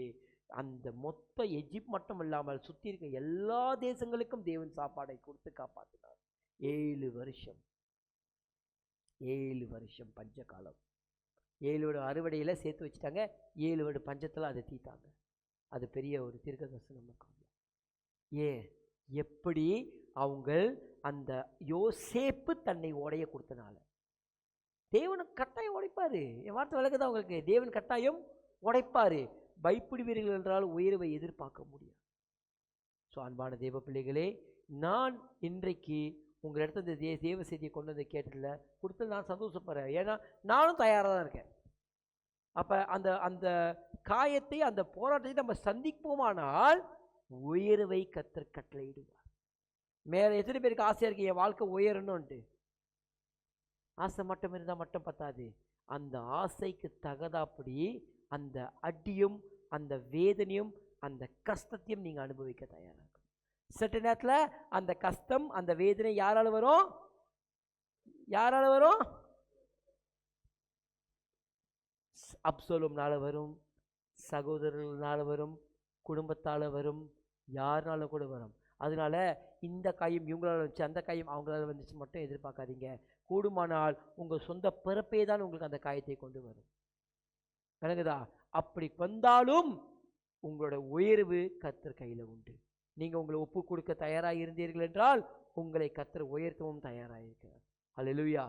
அந்த மொத்த எஜிப்ட் மட்டும் இல்லாமல் சுற்றி இருக்க எல்லா தேசங்களுக்கும் தேவன் சாப்பாடை கொடுத்து காப்பாற்றினார். 7 வருஷம் 7 வருஷம் பஞ்ச காலம். 7 வருட அறுவடையில் சேர்த்து வச்சுட்டாங்க. 7 வருட பஞ்சத்தில் அதை தீட்டாங்க. அது பெரிய ஒரு தீர்க்கதரிசனம். ஏன் எப்படி அவங்க அந்த யோசேப்பு தன்னை உடைய கொடுத்தனால தேவன் கட்டாயம் உடைப்பாரு. என் வார்த்தை விளக்குதான் உங்களுக்கு. தேவன் கட்டாயம் உடைப்பாரு. பயப்படுவீர்கள் என்றால் உயர்வை எதிர்பார்க்க முடியாது. ஸோ அன்பான தேவ பிள்ளைகளே, நான் இன்றைக்கு உங்கள் இடத்துல இந்த தேவ செய்தியை கொண்டு வந்து கேட்டதில்ல கொடுத்து நான் சந்தோஷப்படுறேன். ஏன்னா நானும் தயாராக தான் இருக்கேன். அப்போ அந்த அந்த காயத்தை, அந்த போராட்டத்தை நம்ம சந்திப்போமானால் உயர்வை கர்த்தர் கட்டளையிடுவார். மேலே எத்தனை பேருக்கு ஆசையாக இருக்கு என் வாழ்க்கை உயரணும்ன்ட்டு? ஆசை மட்டும் இருந்தால் மட்டும் பத்தாது. அந்த ஆசைக்கு தகுதாப்படி அந்த அடியும் அந்த வேதனையும் அந்த கஷ்டத்தையும் நீங்கள் அனுபவிக்க தயாராக. சற்று நேரத்தில் அந்த கஷ்டம் அந்த வேதனை யாரால வரும்? யாரால வரும்? அப்சலோம்னால வரும், சகோதரர்களால் வரும், குடும்பத்தால் வரும், யாருனால கூட வரும். அதனால இந்த காயம் இவங்களால வந்துச்சு, அந்த காயம் அவங்களால வந்துச்சு மட்டும் எதிர்பார்க்காதீங்க. கூடுமானால் உங்கள் சொந்த பிறப்பே தான் உங்களுக்கு அந்த காயத்தை கொண்டு வரும். விளங்குதா? அப்படி வந்தாலும் உங்களோட உயர்வு கர்த்தர் கையில் உண்டு. நீங்கள் உங்களை ஒப்பு கொடுக்க தயாராக இருந்தீர்கள் என்றால் உங்களை கர்த்தர் உயர்த்தவும் தயாராக இருக்கிறார். அல்லேலூயா.